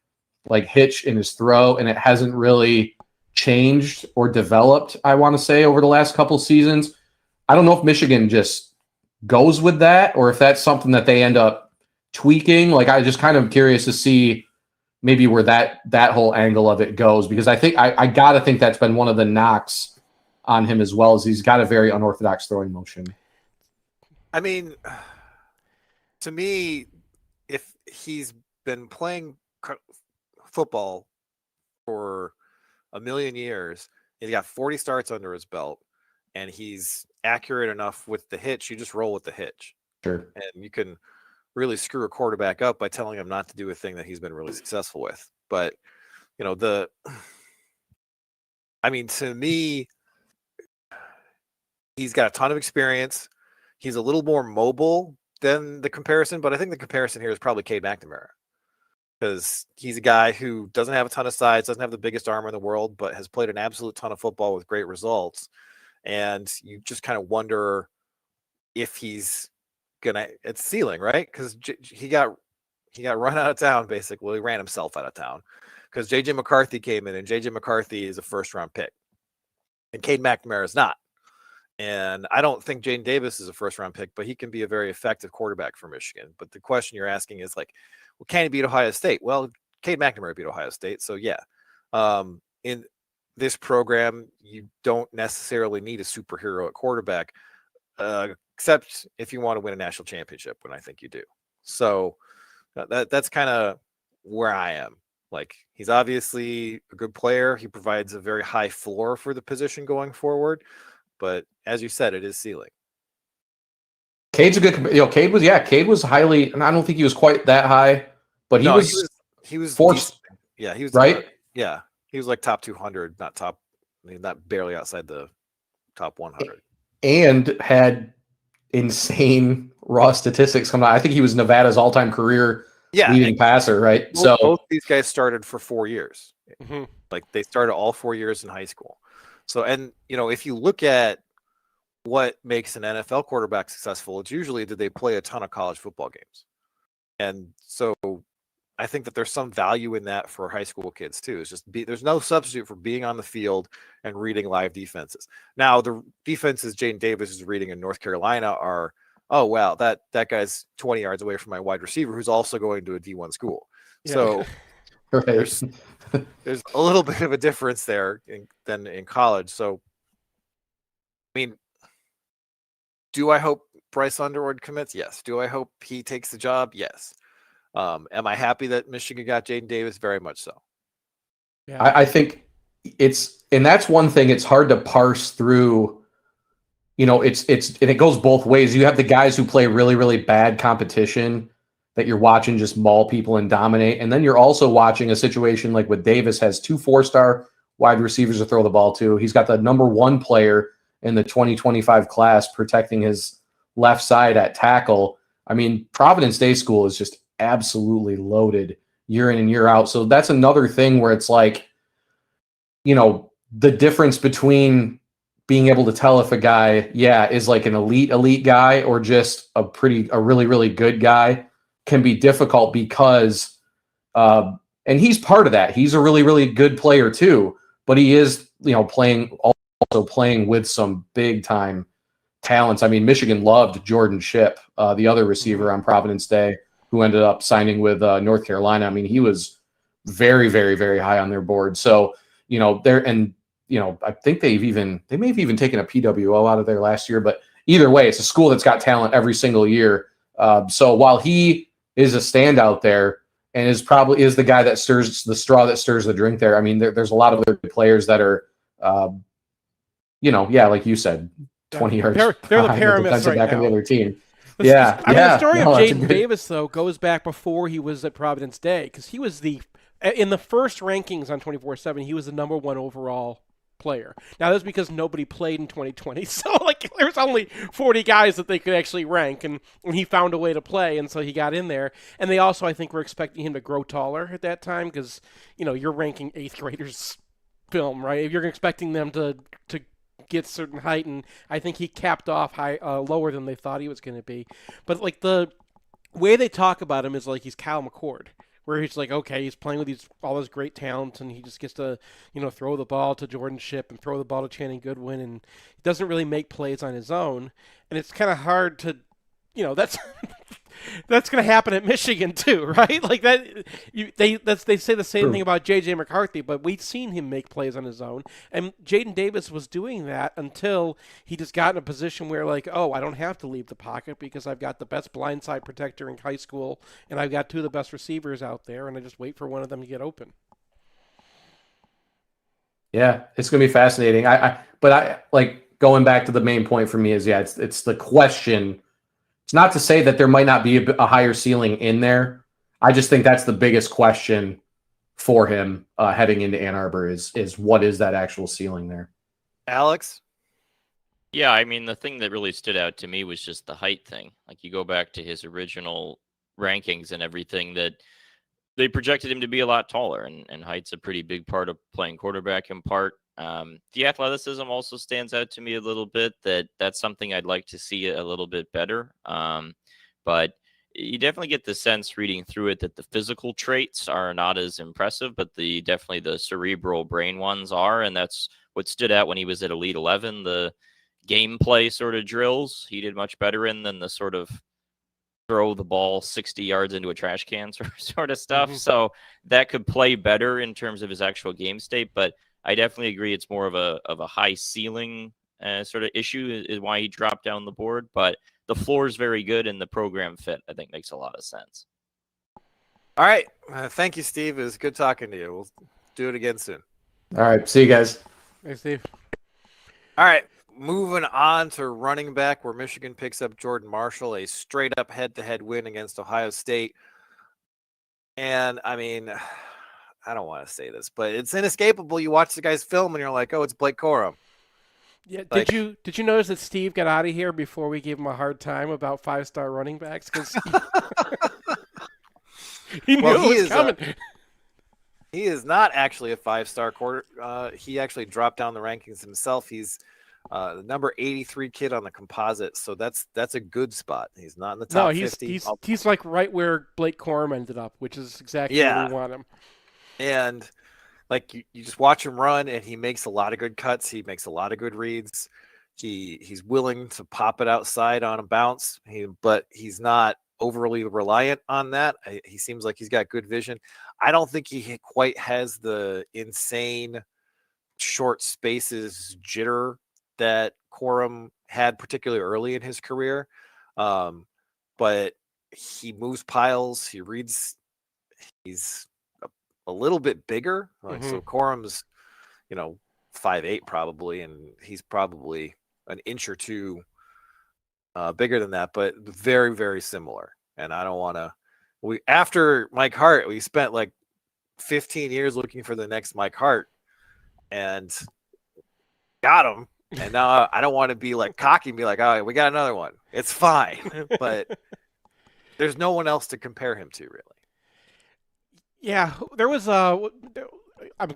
hitch in his throw, and it hasn't really changed or developed, I want to say, over the last couple seasons. I don't know if Michigan just goes with that, or if that's something that they end up tweaking. I just kind of curious to see maybe where that whole angle of it goes, because I think I gotta think that's been one of the knocks on him as well, as he's got a very unorthodox throwing motion. I mean, to me, if he's been playing football for a million years, he's got 40 starts under his belt, and he's accurate enough with the hitch, you just roll with the hitch. Sure. And you can really screw a quarterback up by telling him not to do a thing that he's been really successful with. But, to me, he's got a ton of experience. He's a little more mobile than the comparison, but I think the comparison here is probably Cade McNamara, because he's a guy who doesn't have a ton of size, doesn't have the biggest arm in the world, but has played an absolute ton of football with great results. And you just kind of wonder if he's it's ceiling, right? Because he got run out of town, basically. Well, he ran himself out of town, because JJ McCarthy came in, and JJ McCarthy is a first-round pick, and Cade McNamara is not. And I don't think Jaden Davis is a first-round pick, but he can be a very effective quarterback for Michigan. But the question you're asking is well, can he beat Ohio State? Well, Cade McNamara beat Ohio State, so yeah. In this program, you don't necessarily need a superhero at quarterback, except if you want to win a national championship, when I think you do. So that's kind of where I am. He's obviously a good player. He provides a very high floor for the position going forward. But as you said, it is ceiling. Cade's a good, Cade was highly, and I don't think he was quite that high, but he was forced. Yeah, he was right. He was top 200, not barely outside the top 100, and had insane raw statistics coming out. I think he was Nevada's all-time career leading passer, right? Both these guys started for 4 years. Mm-hmm. They started all 4 years in high school. So, and if you look at what makes an NFL quarterback successful, it's usually that they play a ton of college football games. And so I think that there's some value in that for high school kids too. It's just there's no substitute for being on the field and reading live defenses. Now, the defenses Jaden Davis is reading in North Carolina are, oh wow, that guy's 20 yards away from my wide receiver who's also going to a D1 school. Yeah. So right. there's a little bit of a difference there than in college. So, I mean, do I hope Bryce Underwood commits? Yes. Do I hope he takes the job? Yes. Am I happy that Michigan got Jaden Davis? Very much so. Yeah. I think and that's one thing. It's hard to parse through. And it goes both ways. You have the guys who play really, really bad competition that you're watching just maul people and dominate. And then you're also watching a situation like with Davis has 2 4-star wide receivers to throw the ball to. He's got the number 1 player in the 2025 class protecting his left side at tackle. I mean, Providence Day School is just absolutely loaded year in and year out. So that's another thing where it's the difference between being able to tell if a guy, is an elite guy or just a really, really good guy can be difficult because, and he's part of that. He's a really, really good player too, but he is, playing with some big time talents. I mean, Michigan loved Jordan Shipp, the other receiver on Providence Day, who ended up signing with North Carolina. I mean, he was very, very, very high on their board. So, I think they may have even taken a PWO out of there last year, but either way, it's a school that's got talent every single year. So while he is a standout there and is the guy that stirs the straw that stirs the drink there, I mean, there's a lot of other players that are, like you said, 20 yards. They're the pyramids right back now. on the other team. The story of that's Jaden Davis, though, goes back before he was at Providence Day, because he was in the first rankings on 24/7, he was the number 1 overall player. Now, that's because nobody played in 2020, so there was only 40 guys that they could actually rank, and he found a way to play, and so he got in there. And they also, I think, were expecting him to grow taller at that time, because you're ranking 8th graders film, right? If you're expecting them to get certain height, and I think he capped off lower than they thought he was going to be. But the way they talk about him is like he's Kyle McCord, where he's like, okay, he's playing with all this great talent, and he just gets to throw the ball to Jordan Shipp and throw the ball to Channing Goodwin, and he doesn't really make plays on his own. And it's kind of hard to, that's that's going to happen at Michigan too, right? They say the same thing about J.J. McCarthy, but we've seen him make plays on his own. And Jaden Davis was doing that until he just got in a position where, I don't have to leave the pocket because I've got the best blindside protector in high school, and I've got 2 of the best receivers out there, and I just wait for one of them to get open. Yeah, it's going to be fascinating. Going back to the main point for me is, it's the question. It's not to say that there might not be a higher ceiling in there. I just think that's the biggest question for him heading into Ann Arbor is what is that actual ceiling there? Alex? Yeah, I mean, the thing that really stood out to me was just the height thing. You go back to his original rankings and everything, that they projected him to be a lot taller, and height's a pretty big part of playing quarterback in part. The athleticism also stands out to me a little bit. That's something I'd like to see a little bit better. But you definitely get the sense reading through it that the physical traits are not as impressive, but definitely the cerebral brain ones are. And that's what stood out when he was at Elite 11, the gameplay sort of drills he did much better in than the sort of throw the ball 60 yards into a trash can sort of stuff. Mm-hmm. So that could play better in terms of his actual game state, but I definitely agree it's more of a high ceiling sort of issue is why he dropped down the board. But the floor is very good, and the program fit, I think, makes a lot of sense. All right. Thank you, Steve. It was good talking to you. We'll do it again soon. All right. See you guys. Thanks, Steve. All right. Moving on to running back, where Michigan picks up Jordan Marshall, a straight-up head-to-head win against Ohio State. And, I mean, I don't want to say this, but it's inescapable. You watch the guy's film and you're like, oh, it's Blake Corum. Yeah. Did you notice that Steve got out of here before we gave him a hard time about 5-star running backs? Because he knew it was coming. He is not actually a 5-star quarter. He actually dropped down the rankings himself. He's the number 83 kid on the composite, so that's a good spot. He's not in the top 50. He's like right where Blake Corum ended up, which is exactly where we want him. And you just watch him run, and he makes a lot of good cuts. He makes a lot of good reads. He's willing to pop it outside on a bounce, but he's not overly reliant on that. He seems like he's got good vision. I don't think he quite has the insane short spaces jitter that Corum had, particularly early in his career. But he moves piles. He reads. He's a little bit bigger. So Corum's, 5'8" probably, and he's probably an inch or two bigger than that, but very, very similar. And I don't want to. After Mike Hart, we spent 15 years looking for the next Mike Hart, and got him. And now I don't want to be cocky and be like, all right, we got another one. It's fine, but there's no one else to compare him to, really. Yeah, there was I'm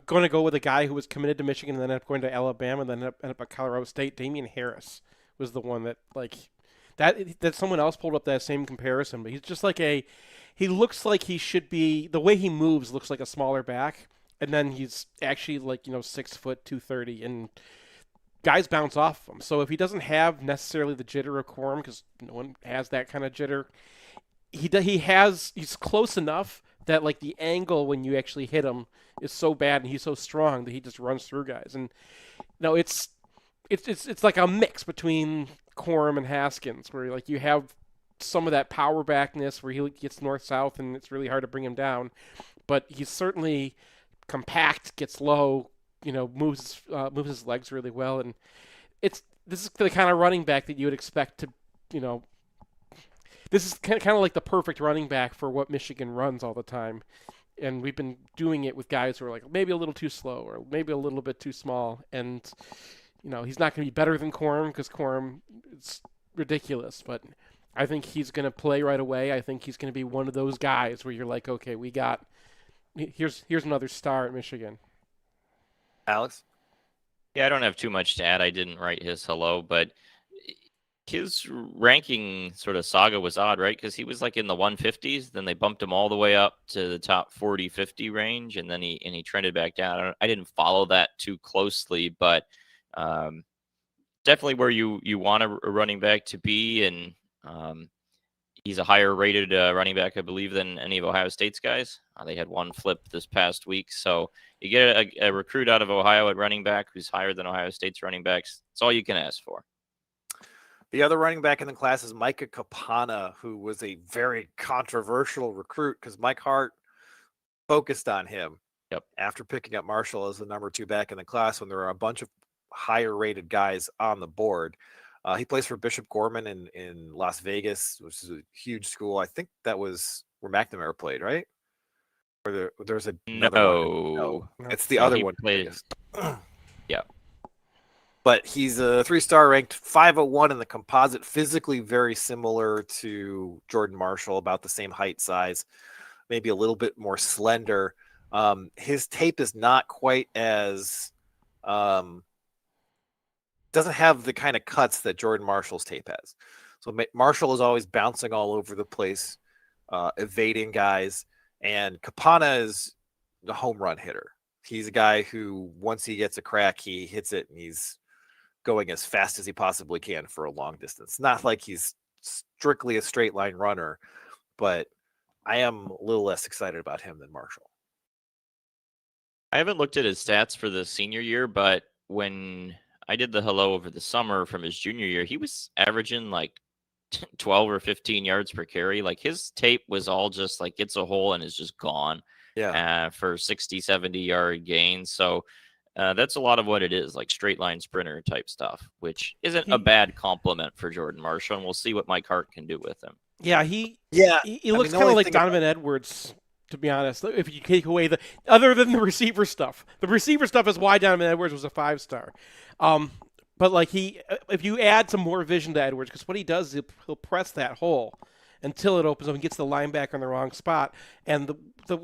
going to go with a guy who was committed to Michigan and then ended up going to Alabama and then ended up at Colorado State. Damian Harris was the one that that someone else pulled up that same comparison, but he's just he looks like he should be, the way he moves looks like a smaller back, and then he's actually 6 foot 230, and guys bounce off him. So if he doesn't have necessarily the jitter of Corum, because no one has that kind of jitter, he's close enough that like the angle when you actually hit him is so bad, and he's so strong that he just runs through guys. And no, it's like a mix between Corum and Haskins, where like you have some of that power backness where he gets north-south and it's really hard to bring him down, but he's certainly compact, gets low, moves his legs really well, and this is the kind of running back that you would expect to, this is kind of like the perfect running back for what Michigan runs all the time, and we've been doing it with guys who are like maybe a little too slow or maybe a little bit too small, and he's not going to be better than Corum because Corum is ridiculous, but I think he's going to play right away. I think he's going to be one of those guys where you're like, okay, here's another star at Michigan. Alex? Yeah, I don't have too much to add. I didn't write his hello, but his ranking sort of saga was odd, right? Because he was like in the 150s, then they bumped him all the way up to the top 40, 50 range, and then he trended back down. I didn't follow that too closely, but definitely where you want a running back to be, and he's a higher rated running back, I believe, than any of Ohio State's guys. They had one flip this past week. So you get a recruit out of Ohio at running back who's higher than Ohio State's running backs. It's all you can ask for. The other running back in the class is Micah Kapana, who was a very controversial recruit because Mike Hart focused on him after picking up Marshall as the number 2 back in the class when there were a bunch of higher rated guys on the board. He plays for Bishop Gorman in Las Vegas, which is a huge school. I think that was where McNamara played, right? Or there's another one. No, it's the other one. Yeah. But he's a 3-star ranked 501 in the composite, physically very similar to Jordan Marshall, about the same height, size, maybe a little bit more slender. His tape is not quite as doesn't have the kind of cuts that Jordan Marshall's tape has. So Marshall is always bouncing all over the place, evading guys, and Kapana is the home run hitter. He's a guy who, once he gets a crack, he hits it, and he's going as fast as he possibly can for a long distance. Not like he's strictly a straight line runner, but I am a little less excited about him than Marshall. I haven't looked at his stats for the senior year, but when I did the hello over the summer from his junior year, he was averaging like 12 or 15 yards per carry. Like his tape was all just like gets a hole and is just gone for 60, 70 yard gains. So that's a lot of what it is, like straight line sprinter type stuff, which isn't a bad compliment for Jordan Marshall. And we'll see what Mike Hart can do with him. Yeah, he looks kind of like Donovan Edwards, to be honest. If you take away other than the receiver stuff is why Donovan Edwards was a 5-star. But like if you add some more vision to Edwards, because what he does is he'll press that hole until it opens up and gets the linebacker in the wrong spot. And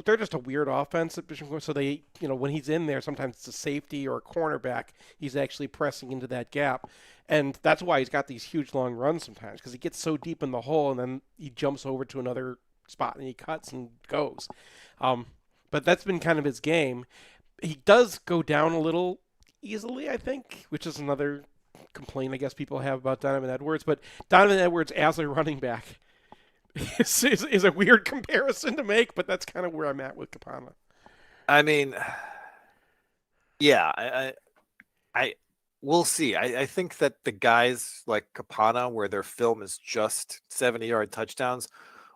they're just a weird offense. So they, when he's in there, sometimes it's a safety or a cornerback. He's actually pressing into that gap. And that's why he's got these huge long runs sometimes, because he gets so deep in the hole and then he jumps over to another spot and he cuts and goes. But that's been kind of his game. He does go down a little easily, I think, which is another complaint I guess people have about Donovan Edwards. But Donovan Edwards as a running back is a weird comparison to make, but that's kind of where I'm at with Kapana. I mean, yeah, I we'll see. I think that the guys like Kapana, where their film is just 70-yard touchdowns,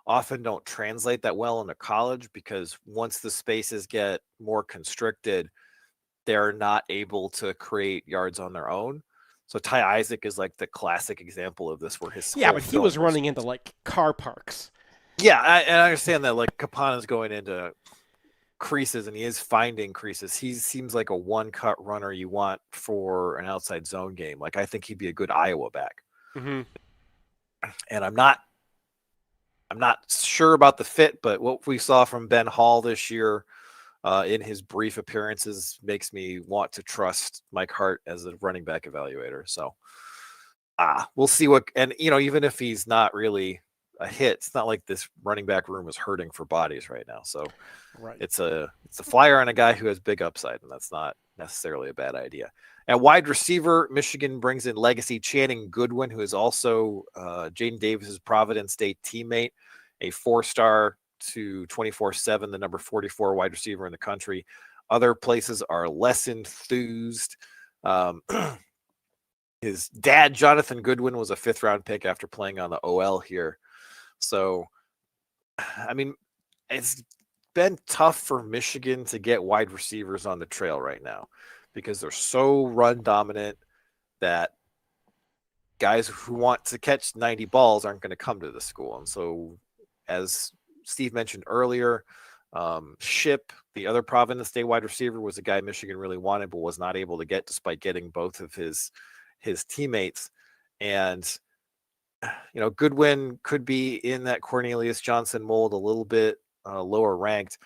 often don't translate that well into college, because once the spaces get more constricted, they're not able to create yards on their own. So Ty Isaac is like the classic example of this, where his but he was running into like car parks. Yeah, I understand that. Like Kapana's going into creases and he is finding creases. He seems like a one-cut runner you want for an outside zone game. Like I think he'd be a good Iowa back. Mm-hmm. And I'm not sure about the fit, but what we saw from Ben Hall this year in his brief appearances makes me want to trust Mike Hart as a running back evaluator. So we'll see and even if he's not really a hit, it's not like this running back room is hurting for bodies right now. So it's a flyer on a guy who has big upside, and that's not necessarily a bad idea. At wide receiver, Michigan brings in legacy Channing Goodwin, who is also Jaden Davis's Providence State teammate, a 4-star to 24/7, the number 44 wide receiver in the country. Other places are less enthused. His dad, Jonathan Goodwin, was a 5th-round pick after playing on the OL here. So, I mean, it's been tough for Michigan to get wide receivers on the trail right now because they're so run dominant that guys who want to catch 90 balls aren't going to come to the school. And so, as Steve mentioned earlier, Ship, the other Providence State wide receiver, was a guy Michigan really wanted but was not able to get despite getting both of his teammates. And Goodwin could be in that Cornelius Johnson mold, a little bit lower ranked,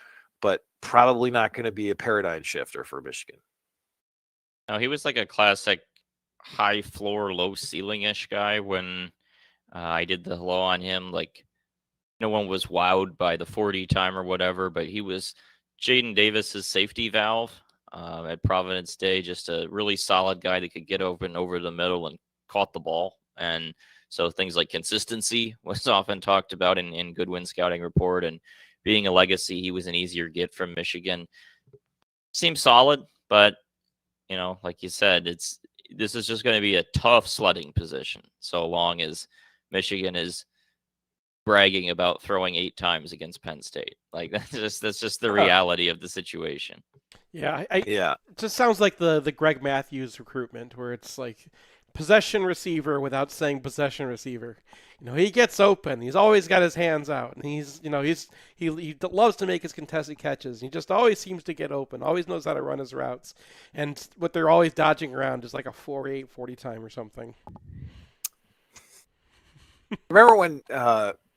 but probably not going to be a paradigm shifter for Michigan. No, he was like a classic high floor, low ceiling-ish guy when I did the hello on him. Like, no one was wowed by the 40 time or whatever, but he was Jaden Davis's safety valve at Providence Day. Just a really solid guy that could get open over the middle and caught the ball. And so things like consistency was often talked about in Goodwin's scouting report, and being a legacy, he was an easier get from Michigan. Seems solid, but like you said, this is just going to be a tough sledding position so long as Michigan is bragging about throwing 8 times against Penn State. Like that's just the reality of the situation. Yeah, yeah. It just sounds like the Greg Matthews recruitment, where it's like possession receiver without saying possession receiver. He gets open. He's always got his hands out, and he loves to make his contested catches. He just always seems to get open. Always knows how to run his routes, and what they're always dodging around is like a 4.8 40 time or something. Remember when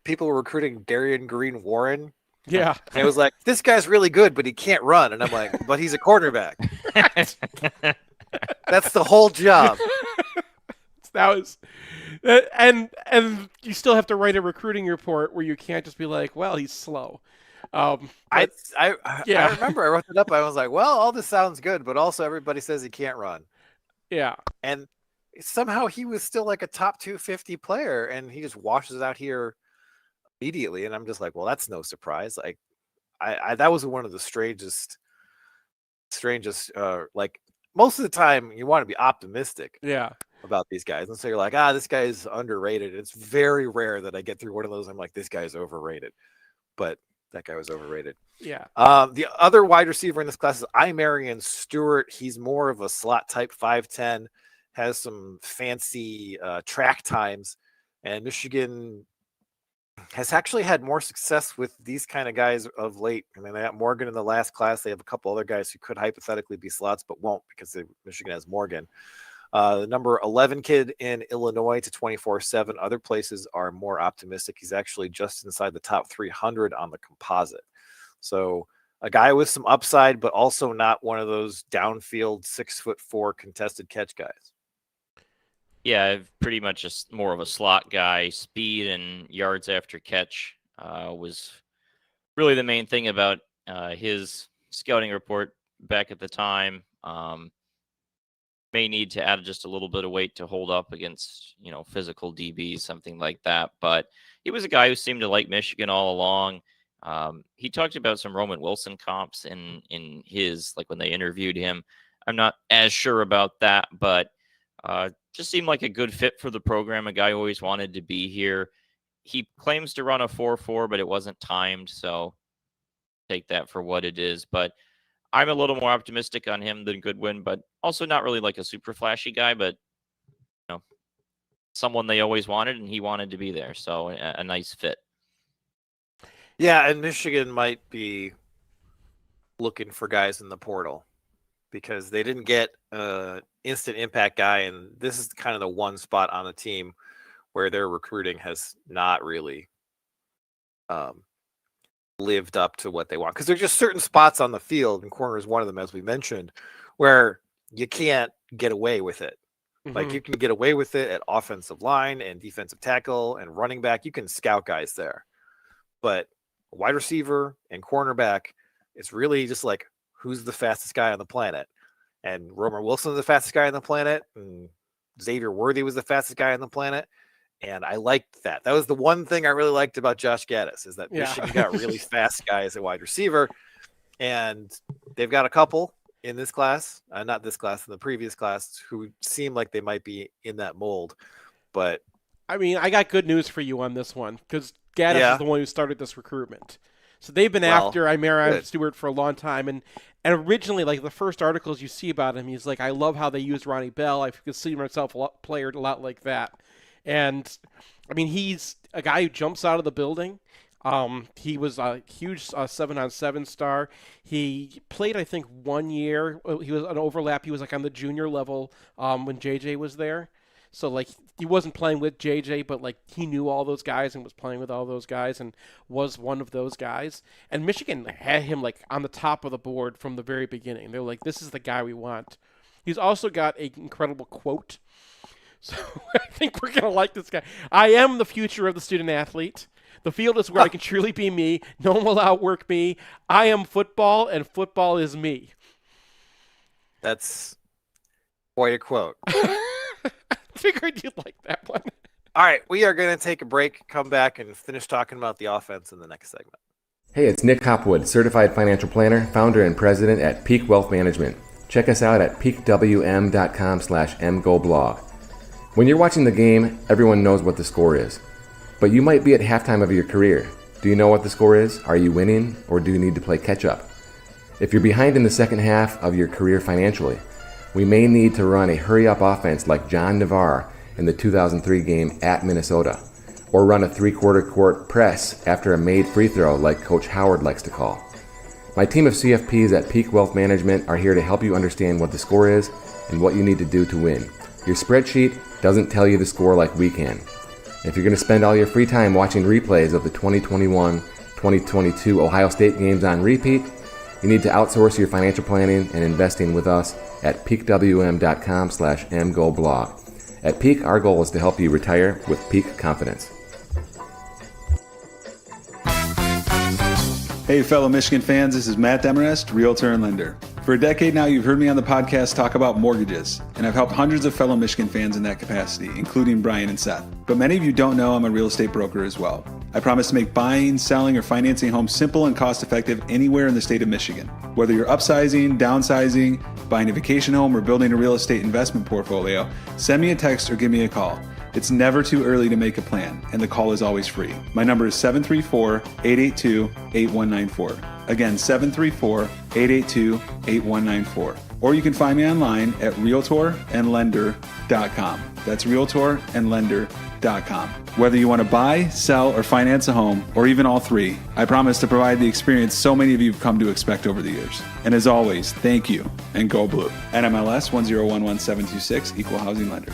people were recruiting Darian Green Warren? Yeah. And it was like, this guy's really good, but he can't run. And I'm like, but he's a quarterback. That's the whole job. That was, and you still have to write a recruiting report where you can't just be like, well, he's slow. I remember I wrote it up. I was like, well, all this sounds good, but also everybody says he can't run. Yeah. And somehow he was still like a top 250 player, and he just washes out here immediately. And I'm just like, well, that's no surprise. Like, I that was one of the strangest, like, most of the time you want to be optimistic about these guys. And so you're like, this guy is underrated. It's very rare that I get through one of those. I'm like, this guy's overrated. But that guy was overrated. Yeah. The other wide receiver in this class is Imarian Stewart. He's more of a slot type, 5'10", has some fancy track times. And Michigan has actually had more success with these kind of guys of late. I mean, they got Morgan in the last class. They have a couple other guys who could hypothetically be slots, but won't because Michigan has Morgan. The number 11 kid in Illinois to 24/7. Other places are more optimistic. He's actually just inside the top 300 on the composite. So a guy with some upside, but also not one of those downfield 6'4" contested catch guys. Yeah, pretty much just more of a slot guy. Speed and yards after catch was really the main thing about his scouting report back at the time. May need to add just a little bit of weight to hold up against, physical DBs, something like that. But he was a guy who seemed to like Michigan all along. He talked about some Roman Wilson comps in his, like when they interviewed him. I'm not as sure about that, but just seemed like a good fit for the program. A guy who always wanted to be here. He claims to run a 4.4, but it wasn't timed. So take that for what it is. But I'm a little more optimistic on him than Goodwin, but also not really like a super flashy guy, but someone they always wanted, and he wanted to be there. So a nice fit. Yeah, and Michigan might be looking for guys in the portal because they didn't get an instant impact guy, and this is kind of the one spot on the team where their recruiting has not really lived up to what they want. Because there's just certain spots on the field, and corner is one of them, as we mentioned, where you can't get away with it. Mm-hmm. Like you can get away with it at offensive line and defensive tackle and running back. You can scout guys there. But wide receiver and cornerback, it's really just like, who's the fastest guy on the planet? And Romer Wilson is the fastest guy on the planet, and Xavier Worthy was the fastest guy on the planet. And I liked that. That was the one thing I really liked about Josh Gaddis, is that Yeah. Michigan got really fast guys at wide receiver. And they've got a couple in this class, not this class, in the previous class, who seem like they might be in that mold. But I mean, I got good news for you on this one, because Gaddis is the one who started this recruitment. So they've been after Imara Stewart for a long time. And originally, like the first articles you see about him, he's like, I love how they used Ronnie Bell. I could see myself a player a lot like that. And I mean, he's a guy who jumps out of the building. He was a huge 7-on-7 star. He played, I think, 1 year. He was an overlap. He was like on the junior level when JJ was there. So like he wasn't playing with JJ, but like he knew all those guys and was playing with all those guys and was one of those guys. And Michigan had him like on the top of the board from the very beginning. They're like, this is the guy we want. He's also got an incredible quote. So I think we're going to like this guy. I am the future of the student athlete. The field is where I can truly be me. No one will outwork me. I am football, and football is me. That's quite a quote. I figured you'd like that one. All right, we are going to take a break, come back, and finish talking about the offense in the next segment. Hey, it's Nick Hopwood, certified financial planner, founder and president at Peak Wealth Management. Check us out at peakwm.com/mgoblog. When you're watching the game, everyone knows what the score is. But you might be at halftime of your career. Do you know what the score is? Are you winning, or do you need to play catch-up? If you're behind in the second half of your career financially, we may need to run a hurry-up offense like John Navarre in the 2003 game at Minnesota, or run a three-quarter court press after a made free throw like Coach Howard likes to call. My team of CFPs at Peak Wealth Management are here to help you understand what the score is and what you need to do to win. Your spreadsheet doesn't tell you the score like we can. If you're going to spend all your free time watching replays of the 2021-2022 Ohio State games on repeat, you need to outsource your financial planning and investing with us at peakwm.com/mgoblog. At Peak, our goal is to help you retire with peak confidence. Hey, fellow Michigan fans, this is Matt Demarest, Realtor and Lender. For a decade now, you've heard me on the podcast talk about mortgages, and I've helped hundreds of fellow Michigan fans in that capacity, including Brian and Seth. But many of you don't know I'm a real estate broker as well. I promise to make buying, selling, or financing homes simple and cost-effective anywhere in the state of Michigan. Whether you're upsizing, downsizing, buying a vacation home, or building a real estate investment portfolio, send me a text or give me a call. It's never too early to make a plan, and the call is always free. My number is 734-882-8194. Again, 734-882-8194. Or you can find me online at realtorandlender.com. That's realtorandlender.com. Whether you want to buy, sell, or finance a home, or even all three, I promise to provide the experience so many of you have come to expect over the years. And as always, thank you, and go blue. NMLS 1011726, Equal Housing Lender.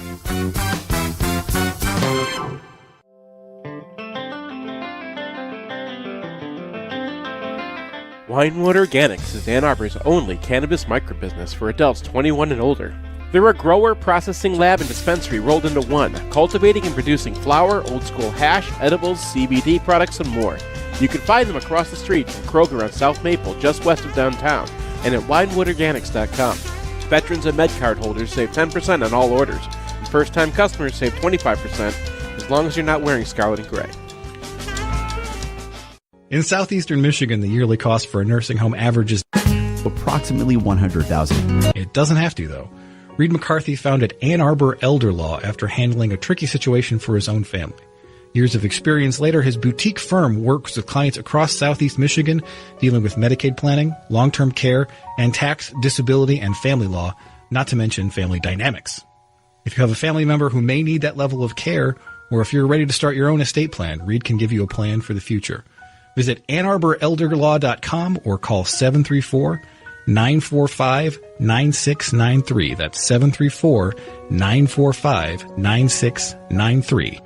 Winewood Organics is Ann Arbor's only cannabis microbusiness for adults 21 and older. They're a grower, processing lab, and dispensary rolled into one, cultivating and producing flower, old-school hash, edibles, CBD products, and more. You can find them across the street from Kroger on South Maple, just west of downtown, and at winewoodorganics.com. Veterans and MedCard holders save 10% on all orders, and first-time customers save 25% as long as you're not wearing scarlet and gray. In southeastern Michigan, the yearly cost for a nursing home averages approximately $100,000. It doesn't have to, though. Reed McCarthy founded Ann Arbor Elder Law after handling a tricky situation for his own family. Years of experience later, his boutique firm works with clients across southeast Michigan, dealing with Medicaid planning, long-term care, and tax, disability, and family law, not to mention family dynamics. If you have a family member who may need that level of care, or if you're ready to start your own estate plan, Reed can give you a plan for the future. Visit AnnArborElderLaw.com or call 734-945-9693. That's 734-945-9693.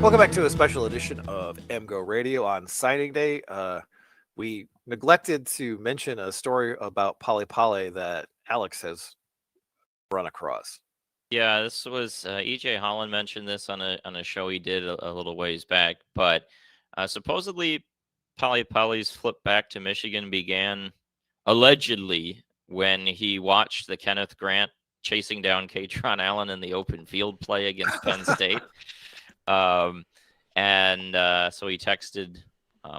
Welcome back to a special edition of MGoRadio on signing day. We neglected to mention a story about Pali Pali that Alex has run across. Yeah, this was EJ Holland mentioned this on a show he did a little ways back, but supposedly Poly's flip back to Michigan began allegedly when he watched the Kenneth Grant chasing down Katron Allen in the open field play against Penn State. So he texted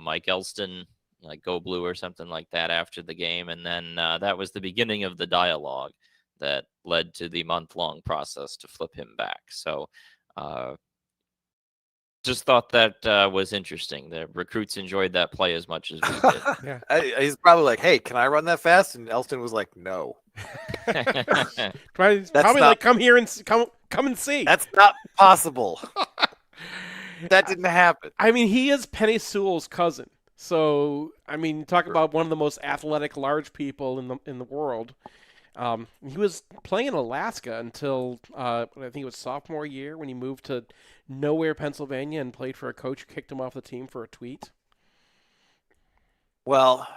Mike Elston, like "Go Blue" or something like that after the game, and then that was the beginning of the dialogue that led to the month-long process to flip him back. So just thought that was interesting. The recruits enjoyed that play as much as we did. Yeah. He's probably like, hey, can I run that fast? And Elston was like, no. Probably like, come here and come and see. That's not possible. That didn't happen. I mean, he is Penny Sewell's cousin. So, I mean, talk about one of the most athletic, large people in the world. He was playing in Alaska until I think it was sophomore year when he moved to Nowhere, Pennsylvania, and played for a coach who kicked him off the team for a tweet. Well,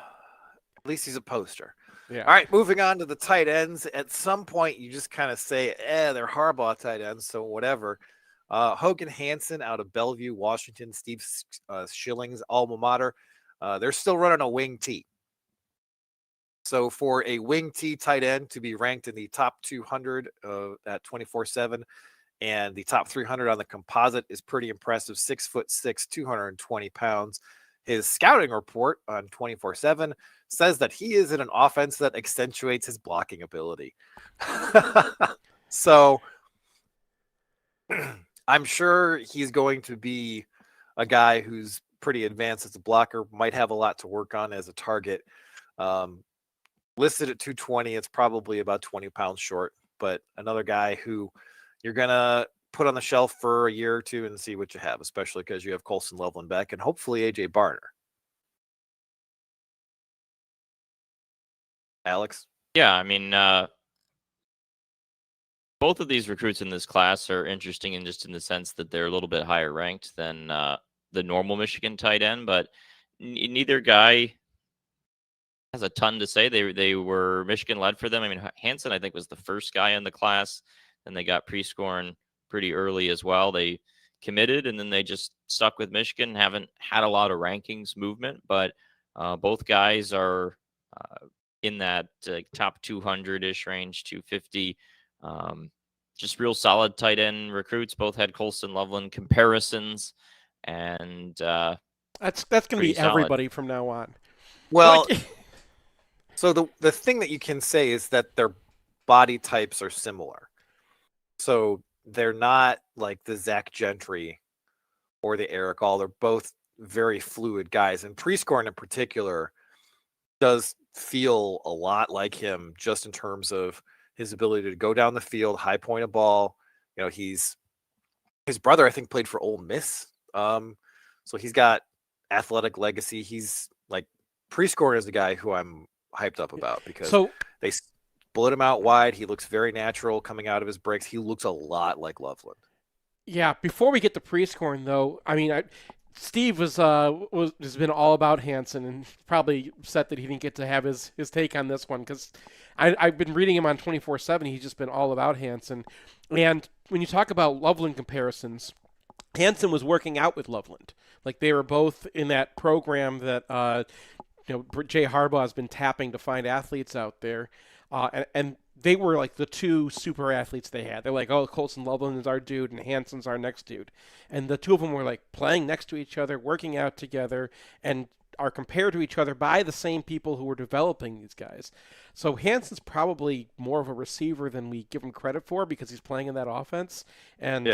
at least he's a poster. Yeah. All right, moving on to the tight ends. At some point, you just kind of say, they're Harbaugh tight ends, so whatever. Hogan Hansen out of Bellevue, Washington, Steve Schilling's alma mater. They're still running a wing T. So for a wing T tight end to be ranked in the top 200 at 24/7 and the top 300 on the composite is pretty impressive. 6'6", 220 pounds. His scouting report on 24/7 says that he is in an offense that accentuates his blocking ability. So I'm sure he's going to be a guy who's pretty advanced as a blocker, might have a lot to work on as a target. Listed at 220, it's probably about 20 pounds short, but another guy who you're going to put on the shelf for a year or two and see what you have, especially because you have Colson Loveland back and hopefully AJ Barner. Alex? Yeah, I mean, both of these recruits in this class are interesting in just in the sense that they're a little bit higher ranked than the normal Michigan tight end, but neither guy has a ton to say. They were Michigan led for them. I mean, Hansen, I think, was the first guy in the class, and they got pre-scoring pretty early as well. They committed, and then they just stuck with Michigan. Haven't had a lot of rankings movement, but both guys are in that top 200-ish range, 250. Just real solid tight end recruits. Both had Colson Loveland comparisons, and that's going to be solid. Everybody from now on. Well, so the thing that you can say is that their body types are similar. So they're not like the Zach Gentry or the Eric All. They're both very fluid guys. And Prescorn in particular does feel a lot like him just in terms of his ability to go down the field, high point a ball. You know, his brother, I think, played for Ole Miss. So he's got athletic legacy. He's like Prescorn is the guy who I'm hyped up about because they split him out wide. He looks very natural coming out of his breaks. He looks a lot like Loveland. Yeah. Before we get to Prescorn, though, I mean, Steve has been all about Hansen and probably upset that he didn't get to have his take on this one because I've been reading him on 24/7. He's just been all about Hansen. And when you talk about Loveland comparisons, Hansen was working out with Loveland. Like they were both in that program that Jay Harbaugh has been tapping to find athletes out there. And they were like the two super athletes they had. They're like, oh, Colson Loveland is our dude and Hansen's our next dude. And the two of them were like playing next to each other, working out together, and are compared to each other by the same people who were developing these guys. So Hansen's probably more of a receiver than we give him credit for because he's playing in that offense. And,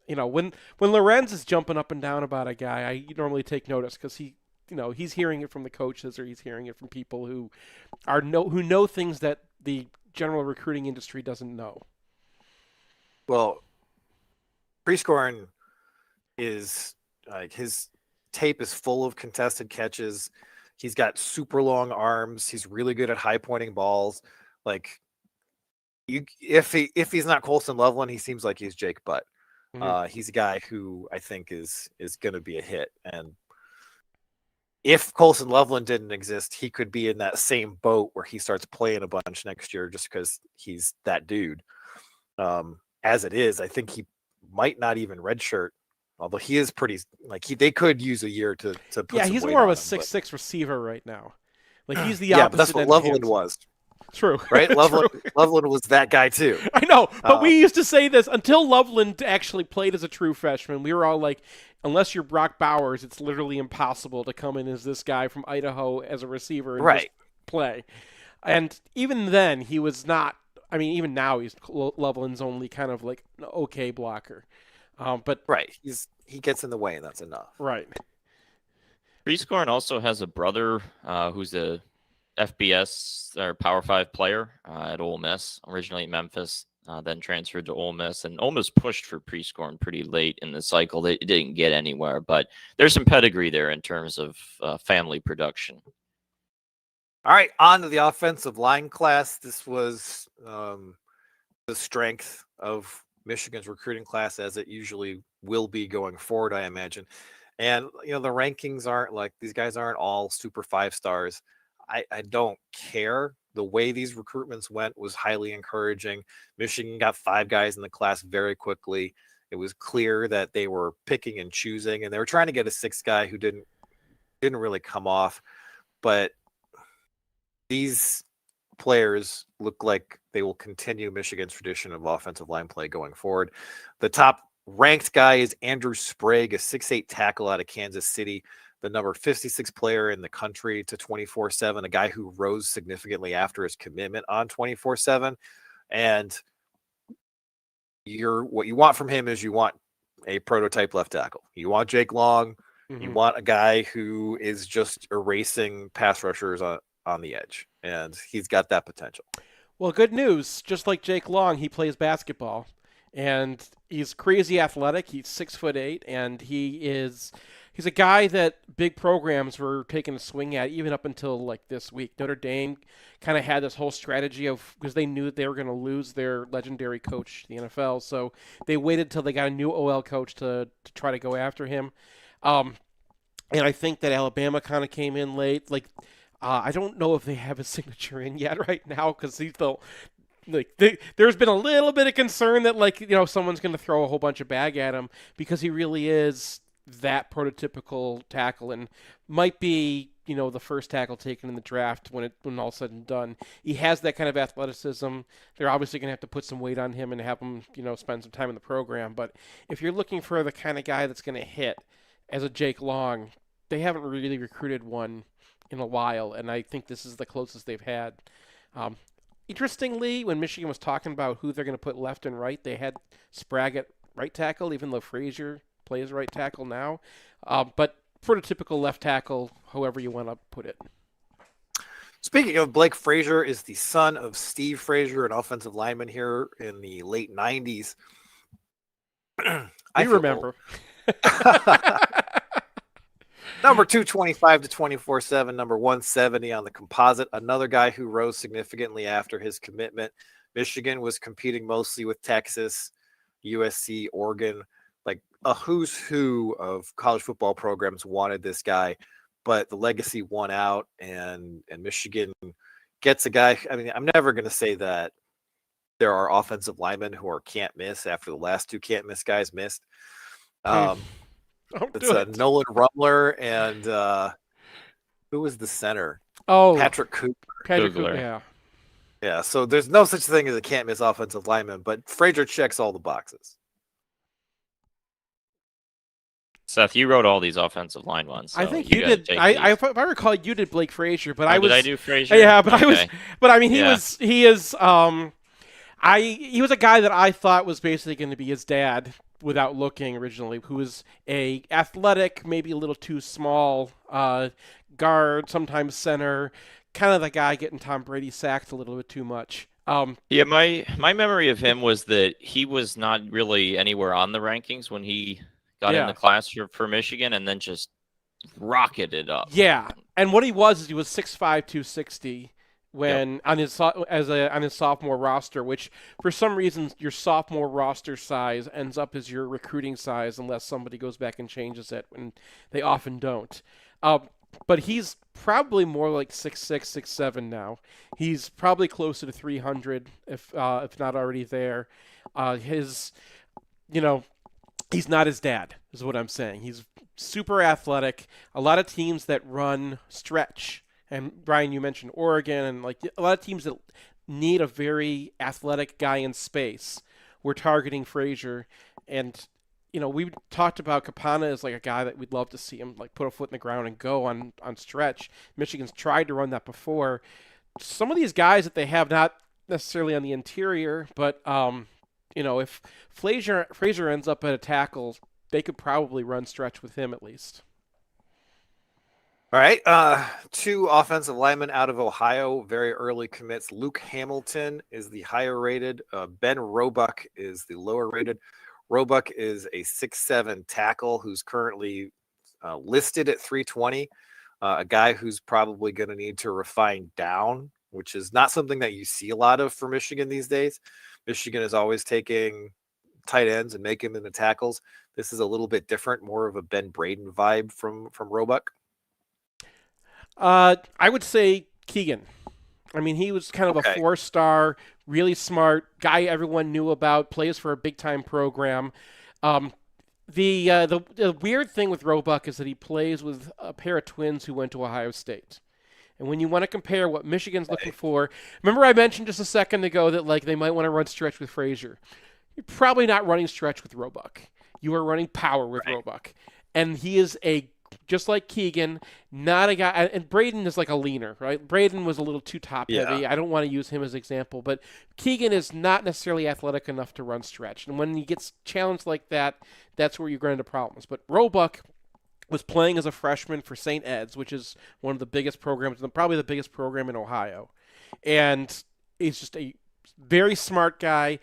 when Lorenz is jumping up and down about a guy, I normally take notice because he's hearing it from the coaches or he's hearing it from people who know things that the general recruiting industry doesn't know. Well, Prescorn is like his tape is full of contested catches. He's got super long arms. He's really good at high pointing balls. Like if he's not Colson Loveland, he seems like he's Jake Butt. Mm-hmm. He's a guy who I think is going to be a hit. And if Colson Loveland didn't exist, he could be in that same boat where he starts playing a bunch next year just because he's that dude. As it is, I think he might not even redshirt, although he is pretty they could use a year to put Yeah, some he's weight more of on a him, 6'6" receiver right now. Like he's the yeah, opposite. but that's what end of Loveland Hanson. was. True. Right? True. Loveland was that guy too. I know, but we used to say this until Loveland actually played as a true freshman. We were all like, unless you're Brock Bowers, it's literally impossible to come in as this guy from Idaho as a receiver and just play. And even then, he was not. I mean, even now, Loveland's only kind of like an okay blocker. But he gets in the way, and that's enough. Right. Prescorn also has a brother who's a FBS or Power 5 player at Ole Miss, originally at Memphis, then transferred to Ole Miss, and Ole Miss pushed for Prescorn pretty late in the cycle. They didn't get anywhere, but there's some pedigree there in terms of family production. All right, on to the offensive line class. This was the strength of Michigan's recruiting class, as it usually will be going forward, I imagine. And, the rankings aren't like these guys aren't all super 5 stars. I don't care. The way these recruitments went was highly encouraging. Michigan got 5 guys in the class very quickly. It was clear that they were picking and choosing, and they were trying to get a 6th guy who didn't really come off. But these players look like they will continue Michigan's tradition of offensive line play going forward. The top ranked guy is Andrew Sprague, a 6'8" tackle out of Kansas City, the number 56 player in the country to 24/7, a guy who rose significantly after his commitment on 24/7. And what you want from him is you want a prototype left tackle. You want Jake Long. Mm-hmm. You want a guy who is just erasing pass rushers on the edge, and he's got that potential. Well, good news. Just like Jake Long, he plays basketball, and he's crazy athletic. He's 6'8", and he's a guy that big programs were taking a swing at even up until like this week. Notre Dame kind of had this whole strategy because they knew they were going to lose their legendary coach to the NFL, so they waited till they got a new OL coach to try to go after him. And I think that Alabama kind of came in late. Like, I don't know if they have his signature in yet right now because he's the there's been a little bit of concern that someone's going to throw a whole bunch of bag at him because he really is that prototypical tackle and might be the first tackle taken in the draft when all said and done. He has that kind of athleticism. They're obviously going to have to put some weight on him and have him spend some time in the program. But if you're looking for the kind of guy that's going to hit as a Jake Long, they haven't really recruited one in a while, and I think this is the closest they've had. Interestingly, when Michigan was talking about who they're going to put left and right, they had Sprague at right tackle, even though Frazier plays right tackle now. But prototypical left tackle, however you want to put it. Speaking of, Blake Frazier is the son of Steve Frazier, an offensive lineman here in the late 90s. I remember. Number 225 to 24/7, number 170 on the composite. Another guy who rose significantly after his commitment. Michigan was competing mostly with Texas, USC, Oregon. Like a who's who of college football programs wanted this guy, but the legacy won out, and Michigan gets a guy. I mean, I'm never going to say that there are offensive linemen who are can't miss after the last 2 can't miss guys missed. It's Nolan Rumler and who was the center? Oh, Patrick Cooper. Yeah. Yeah, so there's no such thing as a can't miss offensive lineman, but Frazier checks all the boxes. Seth, you wrote all these offensive line ones. So I think you did. If I recall, you did Blake Frazier, but did I do Frazier? Yeah, but okay. I mean, he is. He was a guy that I thought was basically going to be his dad without looking originally, who was a athletic, maybe a little too small guard, sometimes center, kind of the guy getting Tom Brady sacked a little bit too much. Yeah, my memory of him was that he was not really anywhere on the rankings when he got in the class for Michigan, and then just rocketed up. Yeah, and what he was is he was 6'5", 260 when on his sophomore roster, which for some reason your sophomore roster size ends up as your recruiting size unless somebody goes back and changes it, and they often don't. but he's probably more like 6'6", 6'7" now. He's probably closer to 300 if not already there. His, he's not his dad, is what I'm saying. He's super athletic. A lot of teams that run stretch, and Brian, you mentioned Oregon, and like a lot of teams that need a very athletic guy in space. We're targeting Frazier, and we talked about Capana as like a guy that we'd love to see him like put a foot in the ground and go on stretch. Michigan's tried to run that before. Some of these guys that they have, not necessarily on the interior, but if Frazier ends up at a tackle, they could probably run stretch with him at least. All right. Two offensive linemen out of Ohio, very early commits. Luke Hamilton is the higher rated. Ben Roebuck is the lower rated. Roebuck is a 6'7" tackle who's currently listed at 320. A guy who's probably going to need to refine down, which is not something that you see a lot of for Michigan these days. Michigan is always taking tight ends and making them into tackles. This is a little bit different, more of a Ben Braden vibe from Roebuck. I would say Keegan. I mean, he was kind of a 4-star, really smart guy everyone knew about, plays for a big-time program. The weird thing with Roebuck is that he plays with a pair of twins who went to Ohio State. And when you want to compare what Michigan's looking for, remember I mentioned just a second ago that like they might want to run stretch with Frazier. You're probably not running stretch with Roebuck. You are running power with Roebuck. And he is just like Keegan, not a guy, and Braden is like a leaner, right? Braden was a little too top-heavy. I don't want to use him as an example, but Keegan is not necessarily athletic enough to run stretch. And when he gets challenged like that, that's where you run into problems. But Roebuck was playing as a freshman for St. Ed's, which is one of the biggest programs, probably the biggest program in Ohio. And he's just a very smart guy.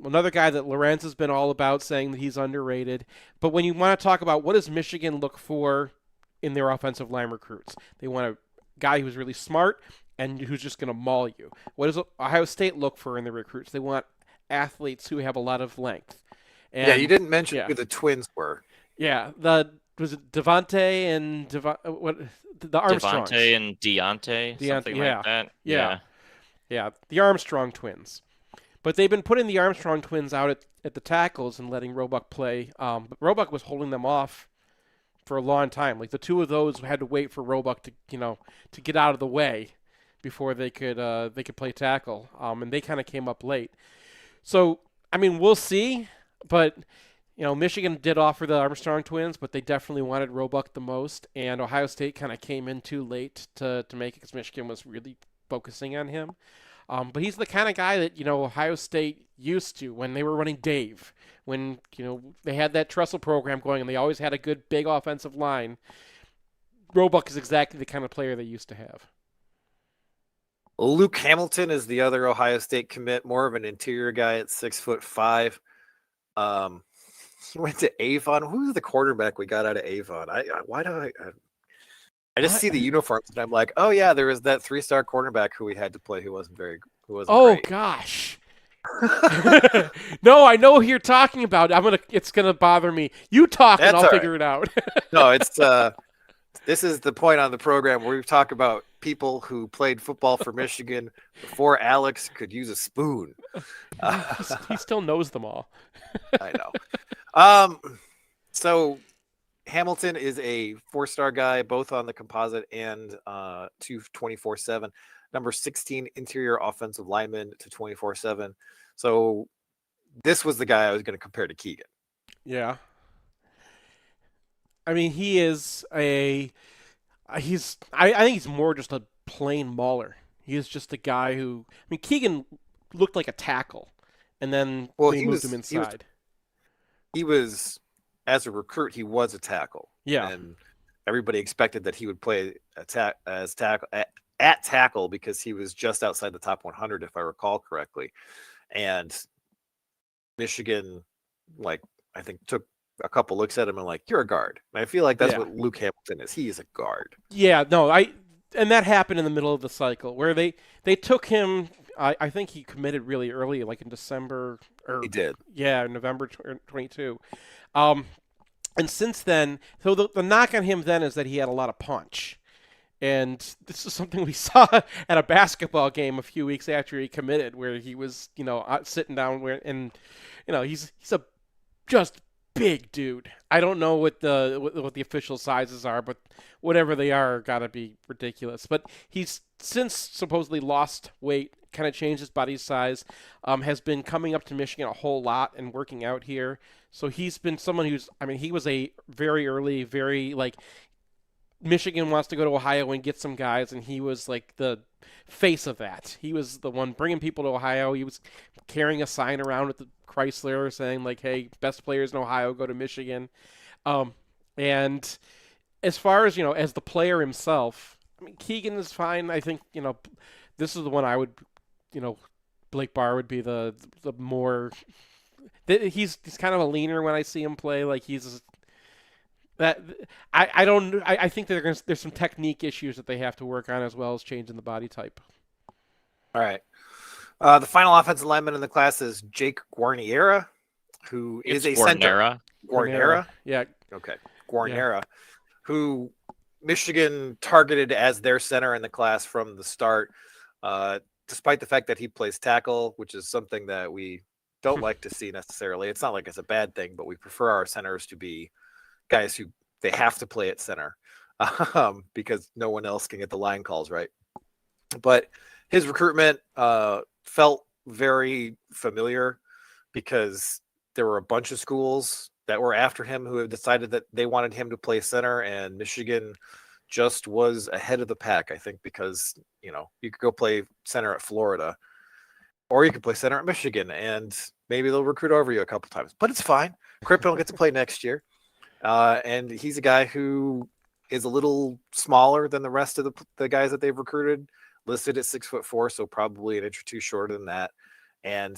Another guy that Lorenz has been all about, saying that he's underrated. But when you want to talk about what does Michigan look for in their offensive line recruits, they want a guy who's really smart and who's just going to maul you. What does Ohio State look for in the recruits? They want athletes who have a lot of length. And, you didn't mention who the twins were. Yeah, was it Devontae and the Armstrongs? Devontae and Deontay, something like that. Yeah, the Armstrong twins. But they've been putting the Armstrong twins out at the tackles and letting Roebuck play. But Roebuck was holding them off for a long time. Like the two of those had to wait for Roebuck to get out of the way before they could play tackle. And they kind of came up late. So I mean, we'll see. But Michigan did offer the Armstrong twins, but they definitely wanted Roebuck the most. And Ohio State kind of came in too late to make it because Michigan was really focusing on him. But he's the kind of guy that, Ohio State used to when they were running Dave, when, they had that Tressel program going and they always had a good big offensive line. Roebuck is exactly the kind of player they used to have. Luke Hamilton is the other Ohio State commit, more of an interior guy at 6'5". He went to Avon. Who's the quarterback we got out of Avon? I just see the uniforms and I'm like, oh yeah, there was that 3-star cornerback who we had to play who wasn't great. Gosh. No, I know who you're talking about. It's gonna bother me. You talk and I'll figure it out. No, it's this is the point on the program where we talk about people who played football for Michigan before Alex could use a spoon. He still knows them all. I know. So Hamilton is a 4-star guy, both on the composite and to 24/7. Number 16 interior offensive lineman to 24/7. So this was the guy I was going to compare to Keegan. Yeah. I mean, I think he's more just a plain mauler. He is just a guy who, Keegan looked like a tackle, and then they moved him inside. He was as a recruit, he was a tackle. Yeah. And everybody expected that he would play at tackle because he was just outside the top 100, if I recall correctly. And Michigan, I think took a couple looks at him and you're a guard. And I feel like that's what Luke Hamilton is. He is a guard. Yeah, no, and that happened in the middle of the cycle where they took him. I think he committed really early, like in December. He did. Yeah, November 22. And since then, so the knock on him then is that he had a lot of punch. And this is something we saw at a basketball game a few weeks after he committed, where he was, sitting down and he's a just big dude. I don't know what the official sizes are, but whatever they are, gotta be ridiculous. But he's since supposedly lost weight, kind of changed his body size, has been coming up to Michigan a whole lot and working out here. So he's been someone he was a very early, very Michigan wants to go to Ohio and get some guys, and he was like the face of that. He was the one bringing people to Ohio. He was carrying a sign around with the Chrysler saying like, "Hey, best players in Ohio go to Michigan." And as far as as the player himself, Keegan is fine. I think this is the one I would, Blake Barr would be the more. He's kind of a leaner when I see him play. Like he's. I think that there's some technique issues that they have to work on as well as changing the body type. All right. The final offensive lineman in the class is Jake Guarniera, who is a center. Guarniera? Yeah. Okay. Guarniera, who Michigan targeted as their center in the class from the start, despite the fact that he plays tackle, which is something that we don't like to see necessarily. It's not like it's a bad thing, but we prefer our centers to be guys who they have to play at center because no one else can get the line calls right. But his recruitment felt very familiar because there were a bunch of schools that were after him who have decided that they wanted him to play center, and Michigan just was ahead of the pack, I think, because you could go play center at Florida or you could play center at Michigan, and maybe they'll recruit over you a couple times, but it's fine. Crippen will get to play next year. And he's a guy who is a little smaller than the rest of the guys that they've recruited, listed at 6'4", so probably an inch or two shorter than that. And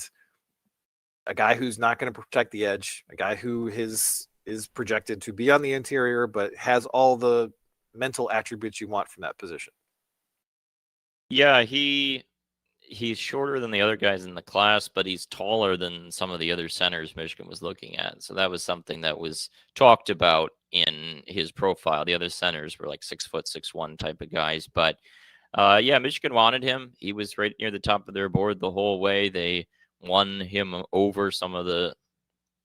a guy who's not going to protect the edge, a guy who is projected to be on the interior, but has all the mental attributes you want from that position. Yeah, he's shorter than the other guys in the class, but he's taller than some of the other centers Michigan was looking at. So that was something that was talked about in his profile. The other centers were like 6', 6'1" type of guys. But Michigan wanted him. He was right near the top of their board the whole way. They won him over some of the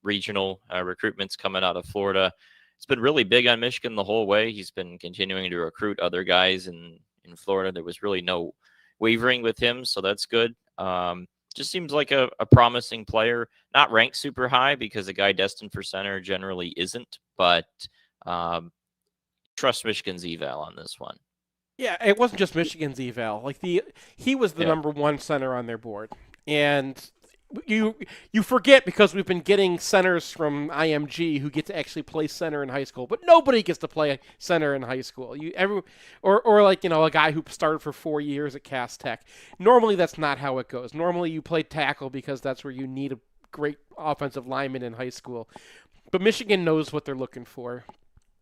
regional recruitments coming out of Florida. It's been really big on Michigan the whole way. He's been continuing to recruit other guys in Florida. There was really no wavering with him, so that's good. Just seems like a promising player. Not ranked super high because a guy destined for center generally isn't, but trust Michigan's eval on this one. Yeah, it wasn't just Michigan's eval. He was the number one center on their board, and you forget because we've been getting centers from IMG who get to actually play center in high school, but nobody gets to play center in high school. A guy who started for 4 years at Cass Tech. Normally that's not how it goes. Normally you play tackle because that's where you need a great offensive lineman in high school. But Michigan knows what they're looking for.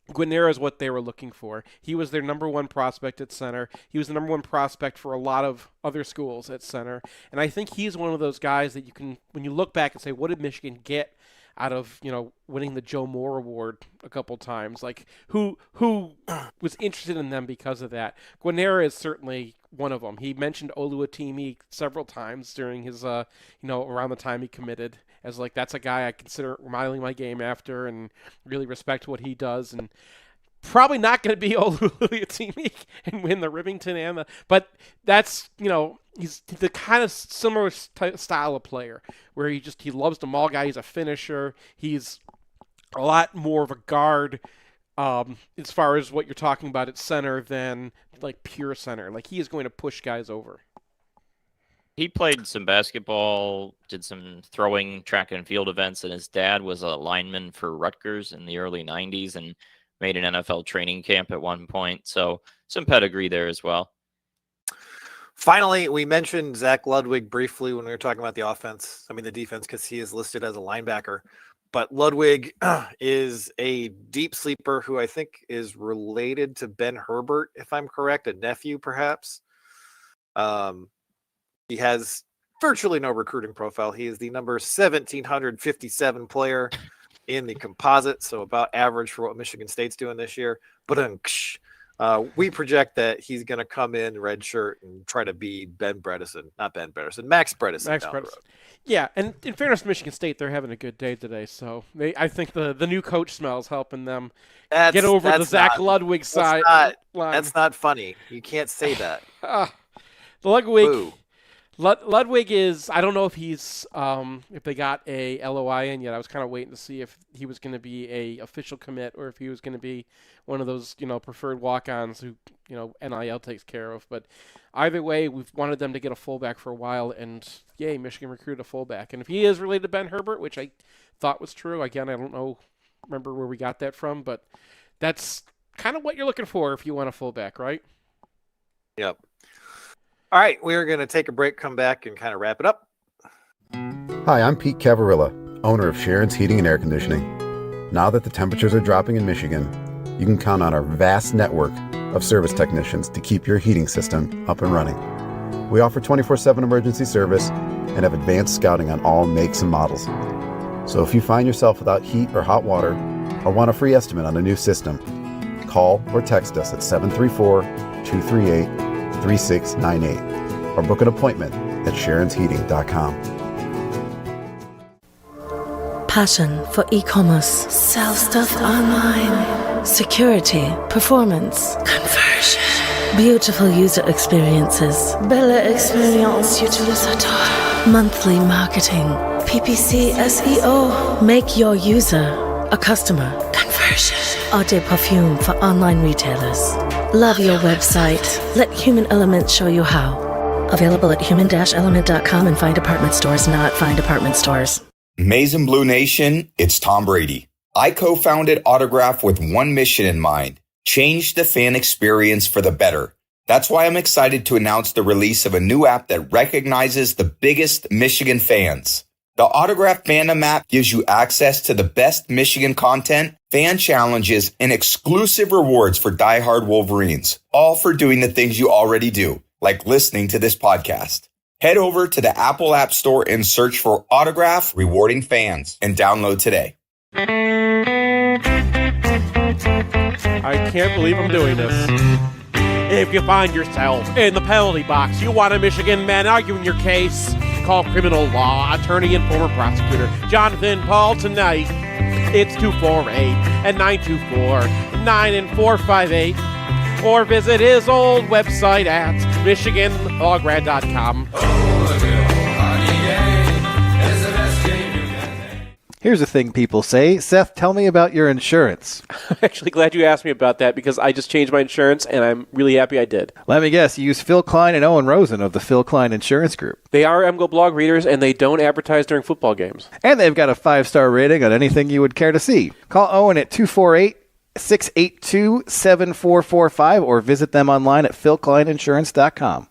Guarniera is what they were looking for. He was their number one prospect at center. He was the number one prospect for a lot of other schools at center. And I think he's one of those guys that you can, when you look back and say, what did Michigan get out of, winning the Joe Moore Award a couple times? Like, who was interested in them because of that? Guarniera is certainly one of them. He mentioned Oluwatimi several times during his, around the time he committed, as like, that's a guy I consider modeling my game after and really respect what he does. And probably not going to be Oluwatimi and win the Rivington but that's, he's the kind of similar style of player where he loves to maul guy. He's a finisher. He's a lot more of a guard as far as what you're talking about at center than like pure center. Like, he is going to push guys over. He played some basketball, did some throwing, track and field events, and his dad was a lineman for Rutgers in the early 90s and made an NFL training camp at one point. So some pedigree there as well. Finally, we mentioned Zach Ludwig briefly when we were talking about the defense, because he is listed as a linebacker. But Ludwig is a deep sleeper who I think is related to Ben Herbert, if I'm correct, a nephew perhaps. He has virtually no recruiting profile. He is the number 1,757 player in the composite, so about average for what Michigan State's doing this year. But we project that he's going to come in red shirt and try to be Max Bredesen. Yeah, and in fairness to Michigan State, they're having a good day today, so I think the new coach smell is helping them get over the Zach Ludwig side. That's not funny. You can't say that. The Ludwig is, I don't know if he's, if they got a LOI in yet. I was kind of waiting to see if he was going to be a official commit or if he was going to be one of those, preferred walk-ons who, NIL takes care of. But either way, we've wanted them to get a fullback for a while, and yay, Michigan recruited a fullback. And if he is related to Ben Herbert, which I thought was true, again, I don't remember where we got that from, but that's kind of what you're looking for if you want a fullback, right? Yep. All right, we're going to take a break, come back, and kind of wrap it up. Hi, I'm Pete Cavarilla, owner of Sharon's Heating and Air Conditioning. Now that the temperatures are dropping in Michigan, you can count on our vast network of service technicians to keep your heating system up and running. We offer 24/7 emergency service and have advanced scouting on all makes and models. So if you find yourself without heat or hot water, or want a free estimate on a new system, call or text us at 734-238-3698 or book an appointment at sharonsheating.com. Passion for e-commerce, sell stuff online, security, performance, conversion, beautiful user experiences, belle experience utilisateur, monthly marketing, PPC, SEO. Make your user a customer. Conversion. Eau de Parfum for online retailers. Love your website. Let Human Element show you how. Available at human-element.com and fine department stores, not fine department stores. Maize and Blue Nation, it's Tom Brady. I co-founded Autograph with one mission in mind: change the fan experience for the better. That's why I'm excited to announce the release of a new app that recognizes the biggest Michigan fans. The Autograph Fandom app gives you access to the best Michigan content, fan challenges, and exclusive rewards for diehard Wolverines, all for doing the things you already do, like listening to this podcast. Head over to the Apple App Store and search for Autograph Rewarding Fans and download today. I can't believe I'm doing this. If you find yourself in the penalty box, you want a Michigan man arguing your case, call criminal law attorney and former prosecutor Jonathan Paul tonight. It's 248-924-9458. Or visit his old website at michigandograd.com. Here's a thing people say. Seth, tell me about your insurance. I'm actually glad you asked me about that because I just changed my insurance and I'm really happy I did. Let me guess, you use Phil Klein and Owen Rosen of the Phil Klein Insurance Group. They are MGO blog readers and they don't advertise during football games. And they've got a 5-star rating on anything you would care to see. Call Owen at 248-682-7445 or visit them online at philkleininsurance.com.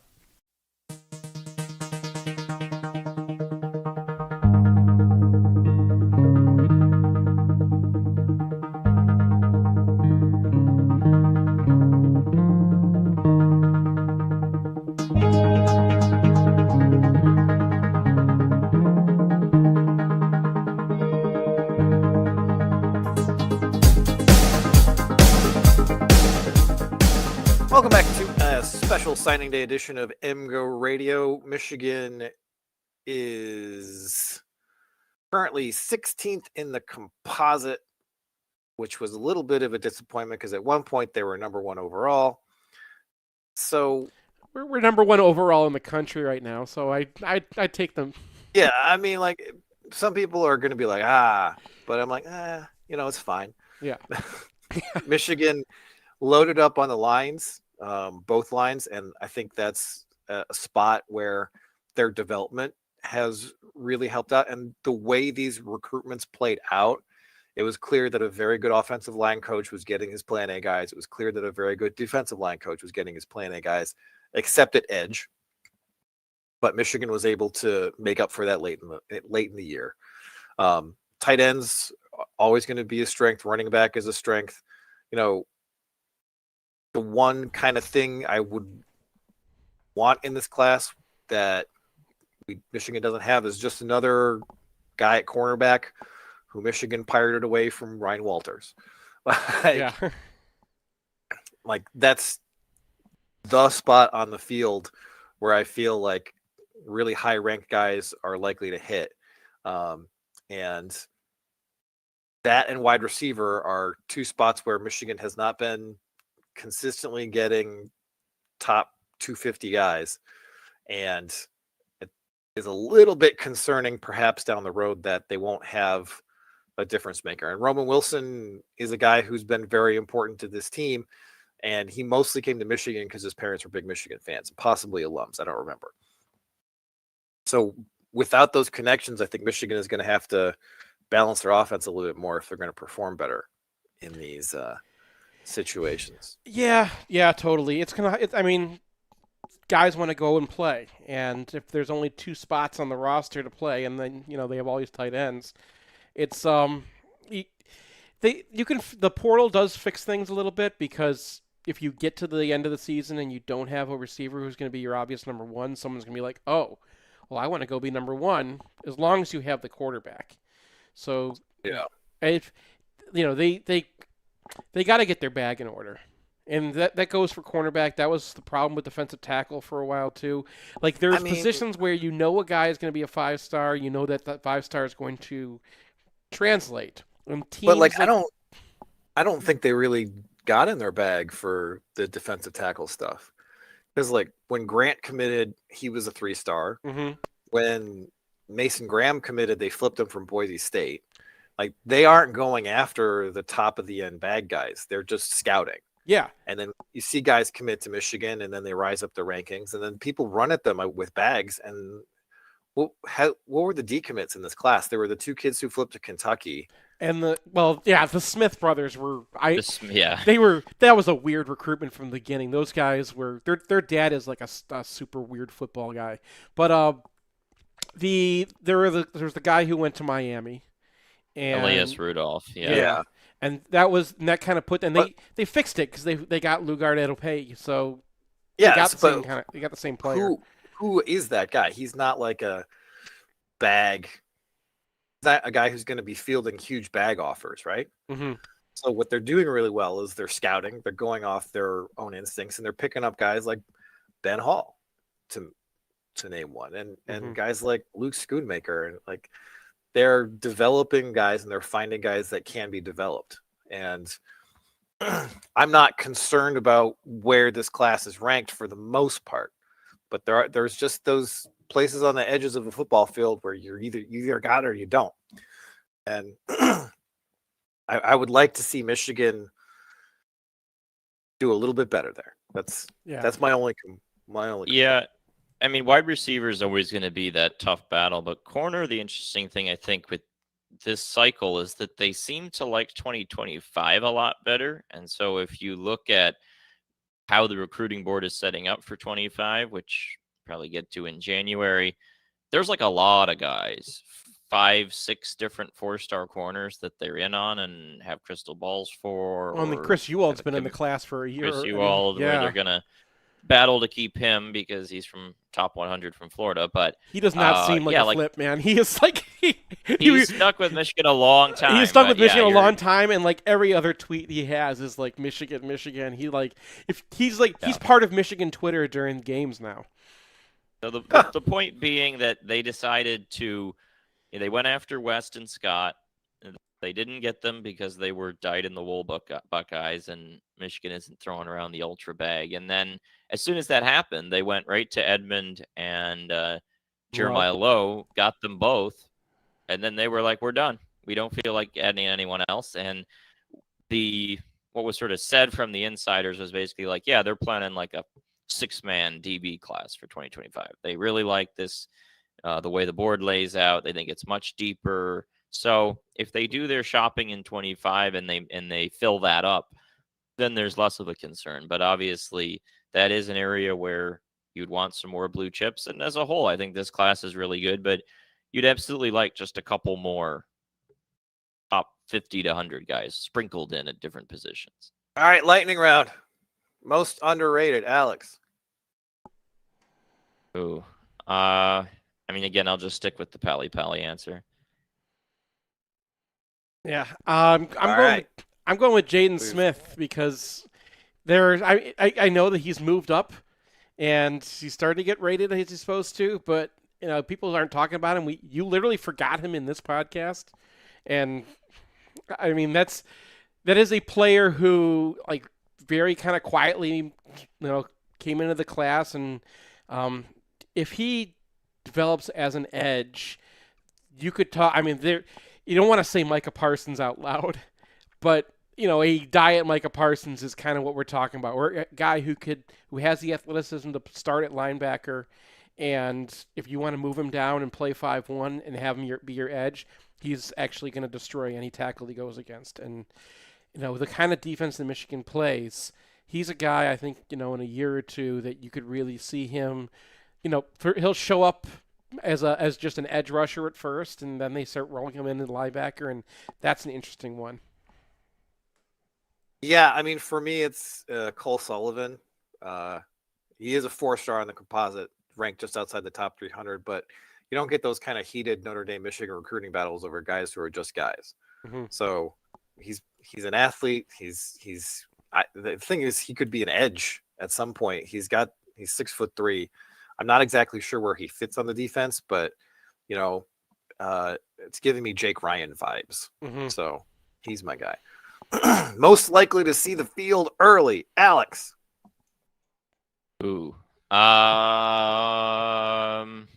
Welcome back to a special signing day edition of MGoRadio. Michigan is currently 16th in the composite, which was a little bit of a disappointment because at one point they were number one overall. So we're number one overall in the country right now, so I take them. Yeah, I mean, like, some people are going to be like, but I'm like, it's fine. Yeah. Michigan loaded up on the lines, both lines, and I think that's a spot where their development has really helped out. And the way these recruitments played out, it was clear that a very good offensive line coach was getting his plan A guys. It was clear that a very good defensive line coach was getting his plan A guys, except at edge. But Michigan was able to make up for that late in the year. Tight ends always going to be a strength. Running back is a strength. The one kind of thing I would want in this class that Michigan doesn't have is just another guy at cornerback who Michigan pirated away from Ryan Walters. Yeah. Like that's the spot on the field where I feel like really high ranked guys are likely to hit. And that and wide receiver are two spots where Michigan has not been consistently getting top 250 guys. And it is a little bit concerning perhaps down the road that they won't have a difference maker. And Roman Wilson is a guy who's been very important to this team. And he mostly came to Michigan because his parents were big Michigan fans, possibly alums. I don't remember. So without those connections, I think Michigan is going to have to balance their offense a little bit more if they're going to perform better in these situations. Yeah, totally. I mean, guys want to go and play, and if there's only 2 spots on the roster to play, and then they have all these tight ends, it's the portal does fix things a little bit, because if you get to the end of the season and you don't have a receiver who's going to be your obvious number 1, someone's going to be like, oh, well, I want to go be number 1, as long as you have the quarterback. So yeah, if they got to get their bag in order. And that goes for cornerback. That was the problem with defensive tackle for a while, too. Like, there's positions where a guy is going to be a 5-star. You know that 5-star is going to translate. And teams I don't think they really got in their bag for the defensive tackle stuff. Because, like, when Grant committed, he was a 3-star. Mm-hmm. When Mason Graham committed, they flipped him from Boise State. Like, they aren't going after the top of the end bag guys. They're just scouting. Yeah. And then you see guys commit to Michigan, and then they rise up the rankings, and then people run at them with bags. And what were the decommits in this class? There were the 2 kids who flipped to Kentucky. And the Smith brothers were that was a weird recruitment from the beginning. Those guys were their dad is like a super weird football guy. But there's the guy who went to Miami. And Elias Rudolph, yeah. And that kind of put, and they fixed it because they got Lugard Edope, so they got the same player. Who is that guy? He's not like a bag. That a guy who's going to be fielding huge bag offers, right? Mm-hmm. So what they're doing really well is they're scouting, they're going off their own instincts, and they're picking up guys like Ben Hall, to name one, and guys like Luke Schoonmaker, and like. They're developing guys and they're finding guys that can be developed. And I'm not concerned about where this class is ranked for the most part, but there's just those places on the edges of a football field where you either got it or you don't. And I would like to see Michigan do a little bit better there. That's my only. Yeah. I mean, wide receiver is always going to be that tough battle, but corner, the interesting thing I think with this cycle is that they seem to like 2025 a lot better. And so if you look at how the recruiting board is setting up for 25, which probably get to in January, there's like a lot of guys, 5-6 different 4-star corners that they're in on and have crystal balls for. Well, I mean, Chris Ewald's been in the class for a year. Chris Ewald, where they're going to battle to keep him because he's from top 100 from Florida, but he does not seem like a flip, man. He is like he's stuck with Michigan a long time. He's stuck with Michigan a long time, and like every other tweet he has is like Michigan. He's part of Michigan Twitter during games now. So the point being that they decided to, they went after West and Scott. They didn't get them because they were dyed-in-the-wool Buckeyes, and Michigan isn't throwing around the ultra bag. And then as soon as that happened, they went right to Edmond and Jeremiah Lowe, got them both, and then they were like, we're done. We don't feel like adding anyone else. And what was sort of said from the insiders was basically like, yeah, they're planning like a 6-man DB class for 2025. They really like this, the way the board lays out. They think it's much deeper. So if they do their shopping in 25 and they fill that up, then there's less of a concern. But obviously, that is an area where you'd want some more blue chips. And as a whole, I think this class is really good. But you'd absolutely like just a couple more top 50 to 100 guys sprinkled in at different positions. All right, lightning round. Most underrated, Alex. Ooh. I mean, again, I'll just stick with the Pally answer. Yeah, right. I'm going with Jaden Please. Smith because I know that he's moved up and he's starting to get rated as he's supposed to, but people aren't talking about him. You literally forgot him in this podcast, and I mean that is a player who very kind of quietly came into the class, and if he develops as an edge, you could talk. I mean, you don't want to say Micah Parsons out loud, but a diet Micah Parsons is kind of what we're talking about. We're a guy who has the athleticism to start at linebacker, and if you want to move him down and play 5-1 and have him be your edge, he's actually going to destroy any tackle he goes against. And the kind of defense that Michigan plays, he's a guy I think in a year or two that you could really see him. He'll show up as just an edge rusher at first, and then they start rolling him into the linebacker, and that's an interesting one. Yeah, I mean, for me, it's Cole Sullivan. He is a 4-star on the composite, ranked just outside the top 300, but you don't get those kind of heated Notre Dame Michigan recruiting battles over guys who are just guys. Mm-hmm. So he's an athlete. The thing is, he could be an edge at some point. He's 6'3". I'm not exactly sure where he fits on the defense, but it's giving me Jake Ryan vibes. Mm-hmm. So he's my guy. Most likely to see the field early, Alex. Ooh. Man.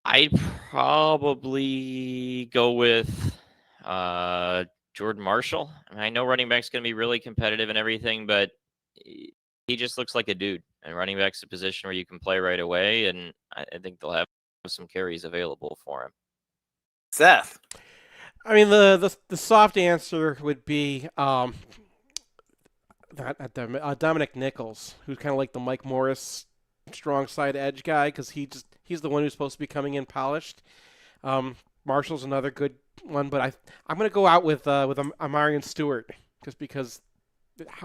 I'd probably go with Jordan Marshall. I know running back's going to be really competitive and everything, but he just looks like a dude. And running back's a position where you can play right away, and I think they'll have some carries available for him. Seth. I mean, the soft answer would be Dominic Nichols, who's kind of like the Mike Morris strong side edge guy, because he's the one who's supposed to be coming in polished. Marshall's another good one, but I'm going to go out with Amarian Stewart, just because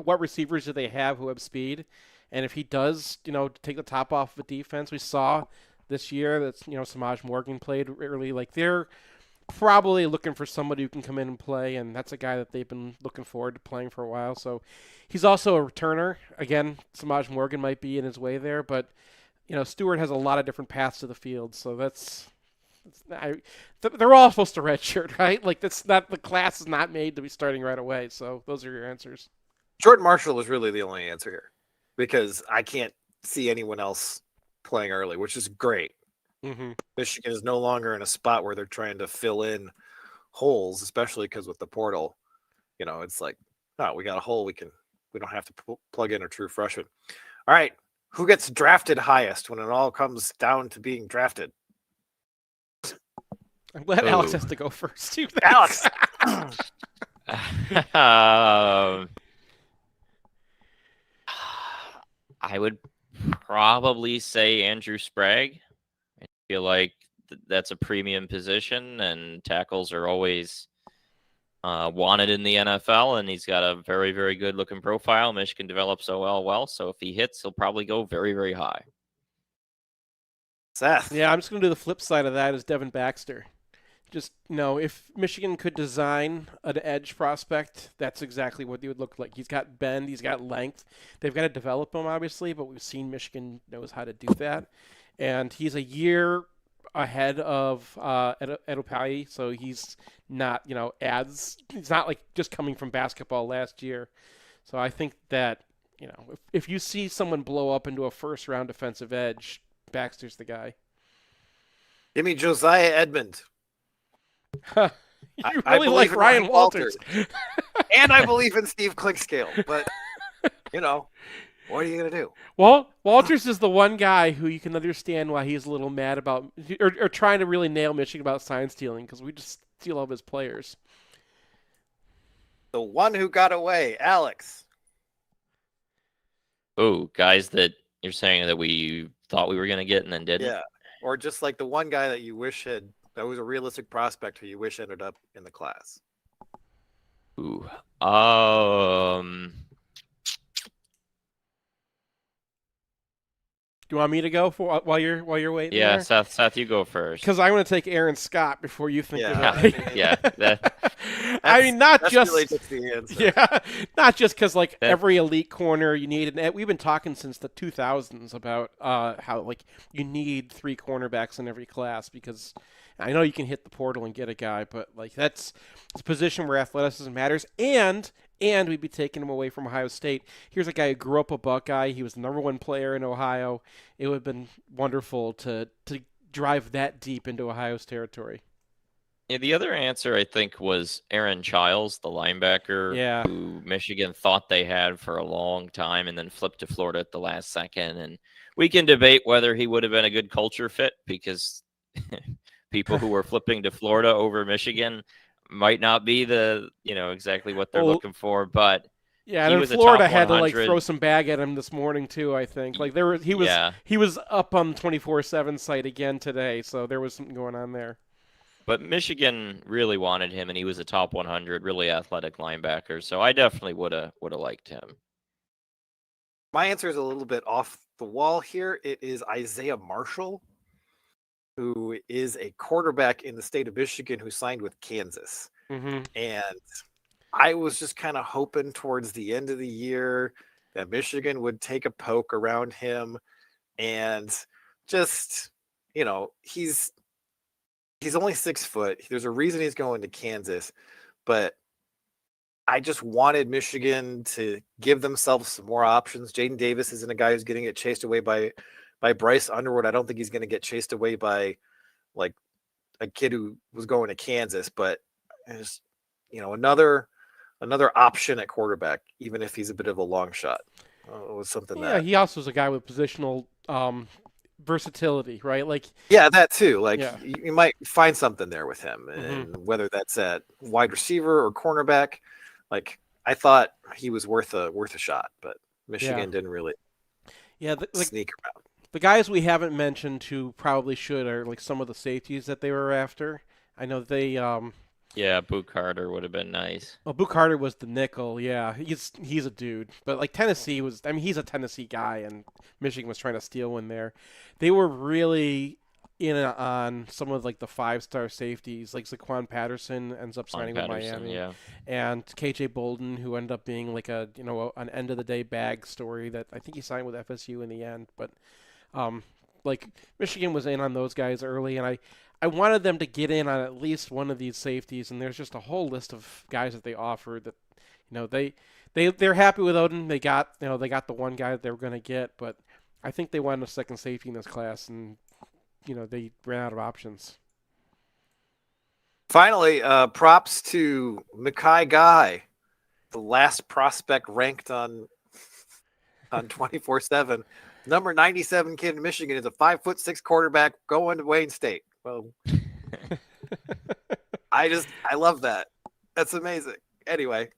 what receivers do they have who have speed? And if he does, take the top off of the defense, we saw this year that Samaj Morgan played early. They're probably looking for somebody who can come in and play, and that's a guy that they've been looking forward to playing for a while. So he's also a returner. Again, Samaj Morgan might be in his way there, but Stewart has a lot of different paths to the field. So they're all supposed to redshirt, right? That's not, the class is not made to be starting right away. So those are your answers. Jordan Marshall is really the only answer here, because I can't see anyone else playing early, which is great. Mm-hmm. Michigan is no longer in a spot where they're trying to fill in holes, especially because with the portal, it's like, oh, we got a hole. We don't have to plug in a true freshman. All right. Who gets drafted highest when it all comes down to being drafted? I'm glad Alex has to go first, too. Alex. I would probably say Andrew Sprague. I feel like that's a premium position, and tackles are always wanted in the NFL, and he's got a very, very good looking profile. Michigan develops well, so if he hits, he'll probably go very, very high. Seth. Yeah, I'm just going to do the flip side of that is Devin Baxter. Just, if Michigan could design an edge prospect, that's exactly what he would look like. He's got bend, he's got length. They've got to develop him, obviously, but we've seen Michigan knows how to do that. And he's a year ahead of Edopali, so he's not, he's not like just coming from basketball last year. So I think that, if you see someone blow up into a first-round defensive edge, Baxter's the guy. Give me Josiah Edmond. You really like Ryan Walters. And I believe in Steve Clinkscale, but what are you going to do? Well, Walters is the one guy who you can understand why he's a little mad about or trying to really nail Michigan about sign stealing, because we just steal all of his players. The one who got away, Alex. Oh, guys that you're saying that we thought we were going to get and then didn't? Yeah, or just like the one guy that you wish that was a realistic prospect who you wish ended up in the class. Ooh. Do you want me to go for while you're waiting? Yeah, there? Seth, you go first. Because I'm going to take Aaron Scott before you think of it. Yeah. I mean, not just really just the answer. Yeah, not just because like every elite corner you need, and we've been talking since the 2000s about how like you need 3 cornerbacks in every class because I know you can hit the portal and get a guy, but like it's a position where athleticism matters, and we'd be taking him away from Ohio State. Here's a guy who grew up a Buckeye. He was the #1 player in Ohio. It would have been wonderful to drive that deep into Ohio's territory. Yeah, the other answer, I think, was Aaron Childs, the linebacker, who Michigan thought they had for a long time and then flipped to Florida at the last second. And we can debate whether he would have been a good culture fit because people who were flipping to Florida over Michigan might not be exactly what they're looking for. But yeah, and Florida had to like throw some bag at him this morning too. I think like he was up on the 24/7 site again today, so there was something going on there. But Michigan really wanted him, and he was a top 100, really athletic linebacker. So I definitely would have liked him. My answer is a little bit off the wall here. It is Isaiah Marshall, who is a quarterback in the state of Michigan who signed with Kansas. Mm-hmm. And I was just kind of hoping towards the end of the year that Michigan would take a poke around him and just, he's only 6 foot. There's a reason he's going to Kansas, but I just wanted Michigan to give themselves some more options. Jaden Davis isn't a guy who's getting it chased away by Bryce Underwood. I don't think he's going to get chased away by like a kid who was going to Kansas, but just, another option at quarterback, even if he's a bit of a long shot. It was something that he also is a guy with positional versatility, right? Like that too. Like you might find something there with him, and whether that's at wide receiver or cornerback. Like I thought he was worth a shot, but Michigan didn't really sneak around. The guys we haven't mentioned who probably should are like some of the safeties that they were after. I know they Boot Carter would have been nice. Well, Boot Carter was the nickel. Yeah, he's a dude. But like Tennessee was, I mean, he's a Tennessee guy, and Michigan was trying to steal one there. They were really in on some of like the 5-star safeties, like Zaquan Patterson ends up signing with Miami, and KJ Bolden, who ended up being like an end of the day bag story that I think he signed with FSU in the end. But like Michigan was in on those guys early, and I wanted them to get in on at least one of these safeties, and there's just a whole list of guys that they offered that, they're happy with Odin. They got the one guy that they were going to get, but I think they wanted a second safety in this class, and they ran out of options. Finally, props to Mekhi Guy, the last prospect ranked on 24/7. Number 97 kid in Michigan is a 5'6" quarterback going to Wayne State. Well, I love that. That's amazing. Anyway,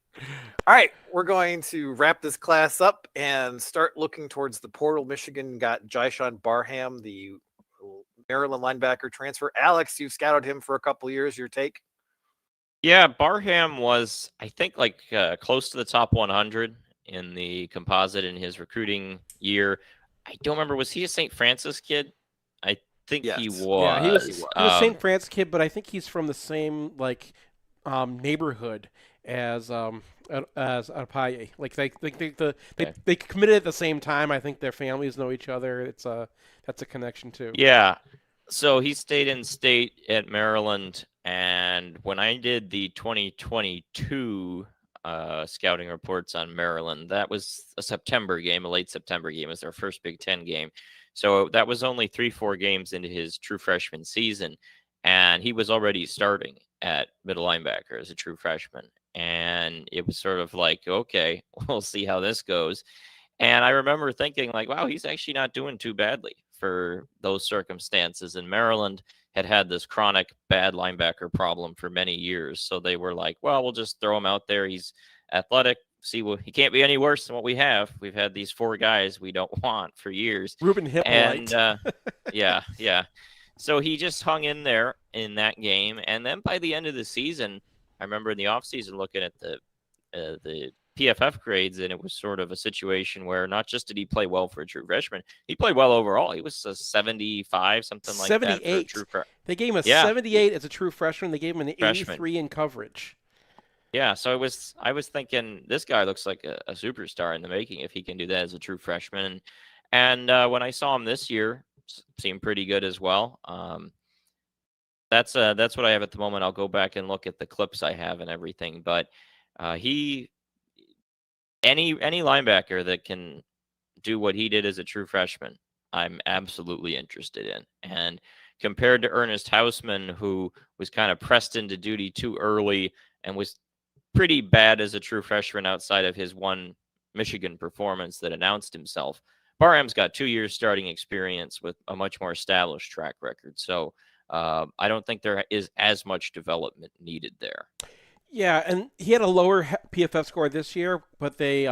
all right, we're going to wrap this class up and start looking towards the portal. Michigan got Jyshawn Barham, the Maryland linebacker transfer. Alex, you've scouted him for a couple of years. Your take? Yeah, Barham was, I think, close to the top 100 in the composite in his recruiting year. I don't remember. Was he a St. Francis kid? I think he was. Yeah, he was a St. Francis kid, but I think he's from the same neighborhood as Arpaio. Like they committed at the same time. I think their families know each other. That's a connection too. Yeah. So he stayed in state at Maryland, and when I did the 2022 scouting reports on Maryland, that was a September game, a late September game. It was their first Big Ten game. So that was only 3-4 games into his true freshman season, and he was already starting at middle linebacker as a true freshman. And it was sort of like, okay, we'll see how this goes. And I remember thinking like, wow, he's actually not doing too badly for those circumstances. And Maryland had this chronic bad linebacker problem for many years. So they were like, well, we'll just throw him out there. He's athletic. See, he can't be any worse than what we have. We've had these 4 guys we don't want for years. Ruben Hippolyte. And yeah. So he just hung in there in that game. And then by the end of the season, I remember in the offseason looking at the the PFF grades, and it was sort of a situation where not just did he play well for a true freshman, he played well overall. He was a 75, something like that for a 78. true They gave him a Yeah. 78 as a true freshman. They gave him an Freshman. 83 in coverage. Yeah, so I was thinking this guy looks like a superstar in the making if he can do that as a true freshman. And when I saw him this year, seemed pretty good as well. That's what I have at the moment. I'll go back and look at the clips I have and everything. But any linebacker that can do what he did as a true freshman, I'm absolutely interested in. And compared to Ernest Hausman, who was kind of pressed into duty too early and was pretty bad as a true freshman outside of his one Michigan performance that announced himself, Barham's got 2 years starting experience with a much more established track record. So I don't think there is as much development needed there. Yeah, and he had a lower PFF score this year, but they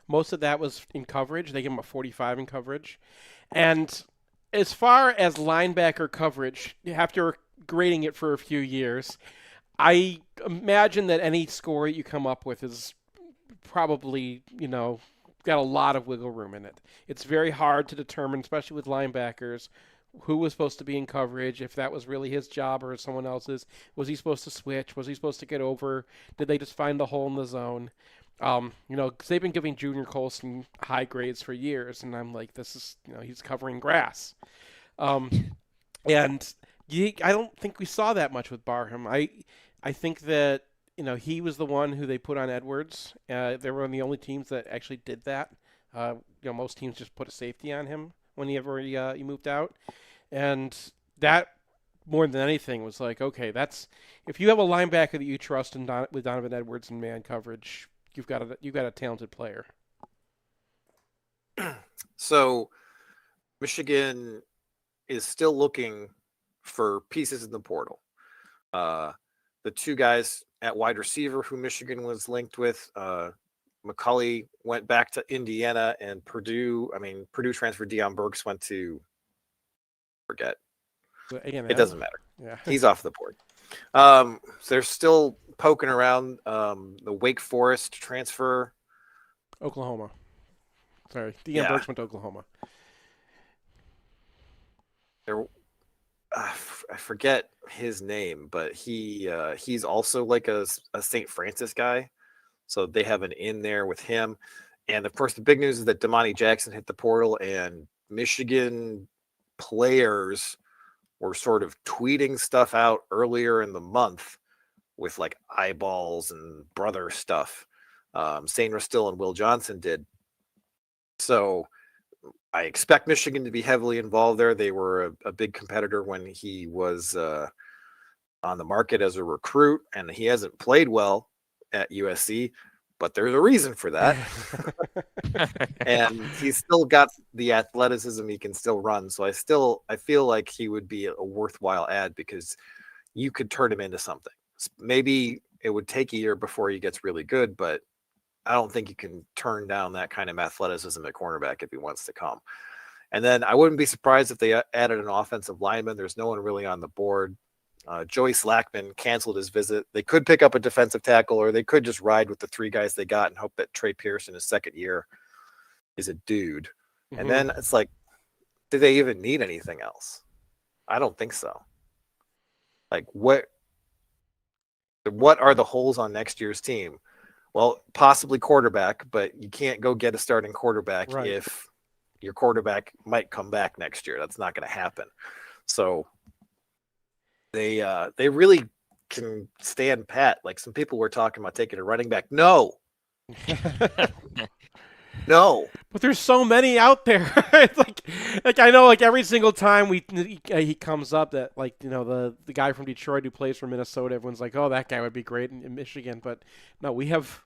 most of that was in coverage. They gave him a 45 in coverage. And as far as linebacker coverage, after grading it for a few years, I imagine that any score you come up with is probably, got a lot of wiggle room in it. It's very hard to determine, especially with linebackers, who was supposed to be in coverage, if that was really his job or someone else's. Was he supposed to switch? Was he supposed to get over? Did they just find the hole in the zone? Because they've been giving Junior Colson high grades for years, and I'm like, this is, he's covering grass. And I don't think we saw that much with Barham. I think that, he was the one who they put on Edwards. They were one of the only teams that actually did that. Most teams just put a safety on him whenever he moved out. And that, more than anything, was like, okay, that's if you have a linebacker that you trust with Donovan Edwards in man coverage, you've got a talented player. So Michigan is still looking for pieces in the portal. The two guys at wide receiver who Michigan was linked with, McCulley went back to Indiana, and Purdue transferred. Deion Burks went to forget. It doesn't matter. Yeah. He's off the board. So they're still poking around the Wake Forest transfer. Oklahoma. Sorry, Deion Burks went to Oklahoma. I forget his name, but he's also like a St. Francis guy. So they have an in there with him. And of course, the big news is that Damani Jackson hit the portal, and Michigan players were sort of tweeting stuff out earlier in the month with like eyeballs and brother stuff. Sainra Still and Will Johnson did. So I expect Michigan to be heavily involved there. They were a big competitor when he was on the market as a recruit, and he hasn't played well at USC, but there's a reason for that. And he's still got the athleticism. He can still run. So I feel like he would be a worthwhile ad, because you could turn him into something. Maybe it would take a year before he gets really good, but I don't think you can turn down that kind of athleticism at cornerback if he wants to come. And then I wouldn't be surprised if they added an offensive lineman. There's no one really on the board. Joey Slackman canceled his visit. They could pick up a defensive tackle, or they could just ride with the three guys they got and hope that Trey Pierce in his second year is a dude. Mm-hmm. And then it's like, do they even need anything else? I don't think so. Like, what are the holes on next year's team? Well, possibly quarterback, but you can't go get a starting quarterback if your quarterback might come back next year. That's not going to happen. So they really can stand pat. Like, some people were talking about taking a running back. No. No. But there's so many out there. It's like I know, like every single time he comes up, that the guy from Detroit who plays for Minnesota, everyone's like, oh, that guy would be great in Michigan. But no, we have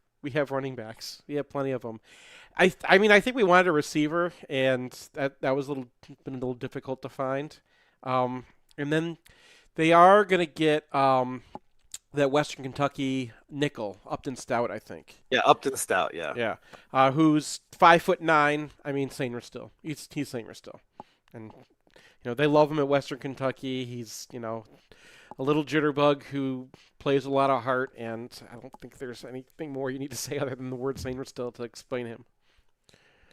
running backs. We have plenty of them. I think we wanted a receiver, and that was been a little difficult to find. And then they are going to get that Western Kentucky nickel, Upton Stout, I think. Yeah, Upton Stout, yeah. Yeah. Who's 5'9". I mean, Sainra Still. He's Sainra Still. And, they love him at Western Kentucky. He's, a little jitterbug who plays a lot of heart, and I don't think there's anything more you need to say other than the word Sainristil to explain him.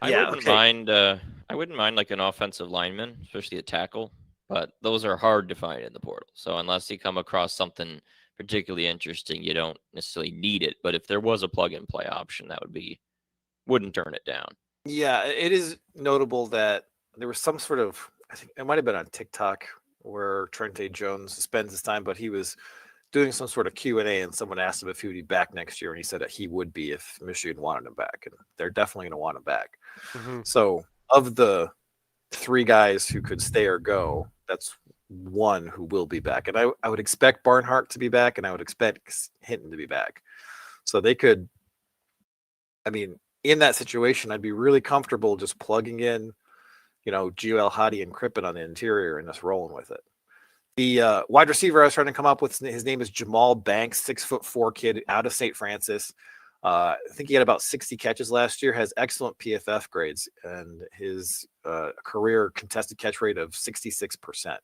I wouldn't mind like an offensive lineman, especially a tackle, but those are hard to find in the portal. So unless you come across something particularly interesting, you don't necessarily need it. But if there was a plug-and-play option, that wouldn't turn it down. Yeah, it is notable that there was some sort of, I think it might have been on TikTok where Trente Jones spends his time, but he was doing some sort of Q&A and someone asked him if he would be back next year, and he said that he would be if Michigan wanted him back, and they're definitely going to want him back. Mm-hmm. So of the 3 guys who could stay or go, that's one who will be back. And I would expect Barnhart to be back, and I would expect Hinton to be back. So they could, I mean, in that situation, I'd be really comfortable just plugging in, Gio El-Hadi and Crippen on the interior and just rolling with it. The wide receiver I was trying to come up with, his name is Jamal Banks, 6'4" kid out of St. Francis. I think he had about 60 catches last year, has excellent PFF grades, and his career contested catch rate of 66%.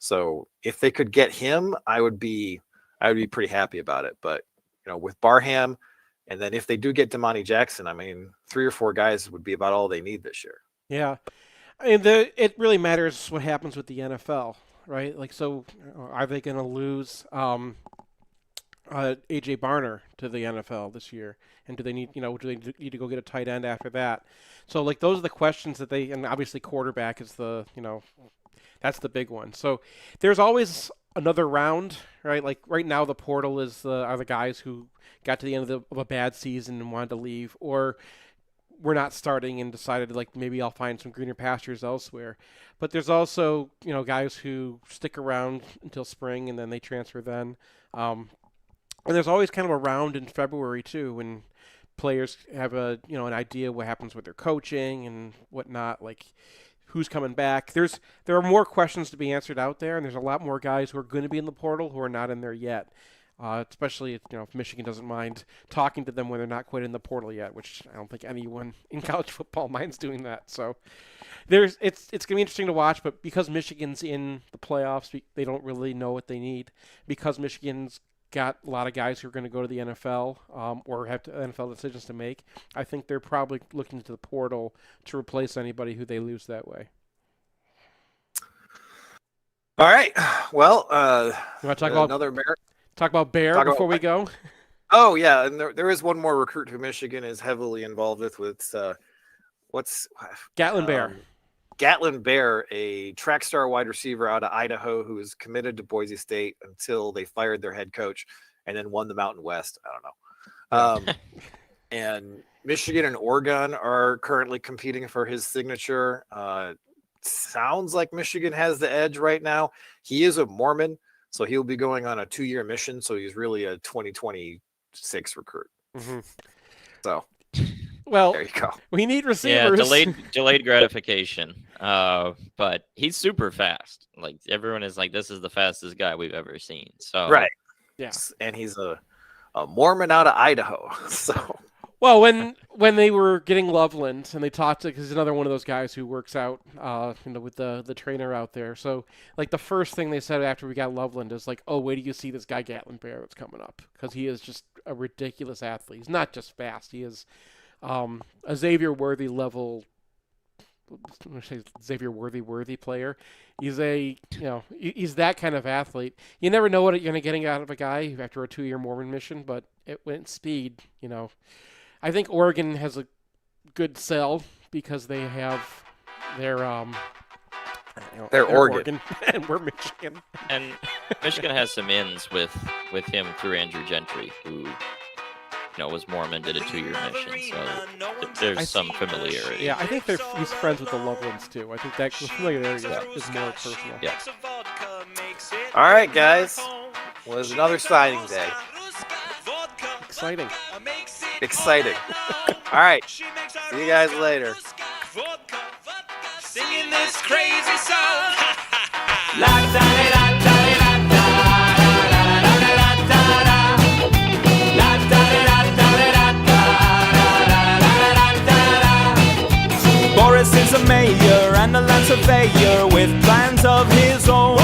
So if they could get him, I would be pretty happy about it. But, with Barham, and then if they do get Damani Jackson, I mean, 3 or 4 guys would be about all they need this year. Yeah. I mean, it really matters what happens with the NFL, right? Like, so are they going to lose A.J. Barner to the NFL this year? And do they need to go get a tight end after that? So, like, those are the questions that and obviously quarterback is that's the big one. So there's always another round, right? Like right now the portal are the guys who got to the end of a bad season and wanted to leave, or we're not starting and decided like maybe I'll find some greener pastures elsewhere. But there's also, guys who stick around until spring and then they transfer then. And there's always kind of a round in February too when players have an idea what happens with their coaching and whatnot, like who's coming back. There are more questions to be answered out there, and there's a lot more guys who are going to be in the portal who are not in there yet. Especially if Michigan doesn't mind talking to them when they're not quite in the portal yet, which I don't think anyone in college football minds doing that. So it's going to be interesting to watch, but because Michigan's in the playoffs, they don't really know what they need. Because Michigan's got a lot of guys who are going to go to the NFL or have NFL decisions to make, I think they're probably looking to the portal to replace anybody who they lose that way. All right. Well, you want to talk about another Talk about Bear before we go. Oh yeah, and there is one more recruit who Michigan is heavily involved with. Gatlin Bear. Gatlin Bear, a track star wide receiver out of Idaho who is committed to Boise State until they fired their head coach and then won the Mountain West. I don't know. And Michigan and Oregon are currently competing for his signature. Sounds like Michigan has the edge right now. He is a Mormon, so he'll be going on a 2-year mission. So he's really a 2026 recruit. Mm-hmm. So, well, there you go. We need receivers. Yeah, delayed gratification. But he's super fast. Like everyone is like, this is the fastest guy we've ever seen. So right. Yeah. And he's a Mormon out of Idaho. So. Well, when they were getting Loveland and they talked to, because he's another one of those guys who works out, with the trainer out there. So, like the first thing they said after we got Loveland is like, "Oh, wait till you see this guy Gatlin Bear that's coming up," because he is just a ridiculous athlete. He's not just fast; he is a Xavier Worthy level. Xavier Worthy player. He's he's that kind of athlete. You never know what you're going to get out of a guy after a 2-year Mormon mission, but it went speed. I think Oregon has a good sell because they have their Oregon and we're Michigan. And Michigan has some ins with him through Andrew Gentry, who was Mormon, did a 2-year mission, so there's some familiarity. Yeah, I think he's friends with the Lovelands too. I think that familiarity is more personal. Yeah. All right, guys. Well, it was another signing day. Exciting. All right. See you guys later. Singing this crazy song. Boris is a mayor and a land surveyor with plans of his own.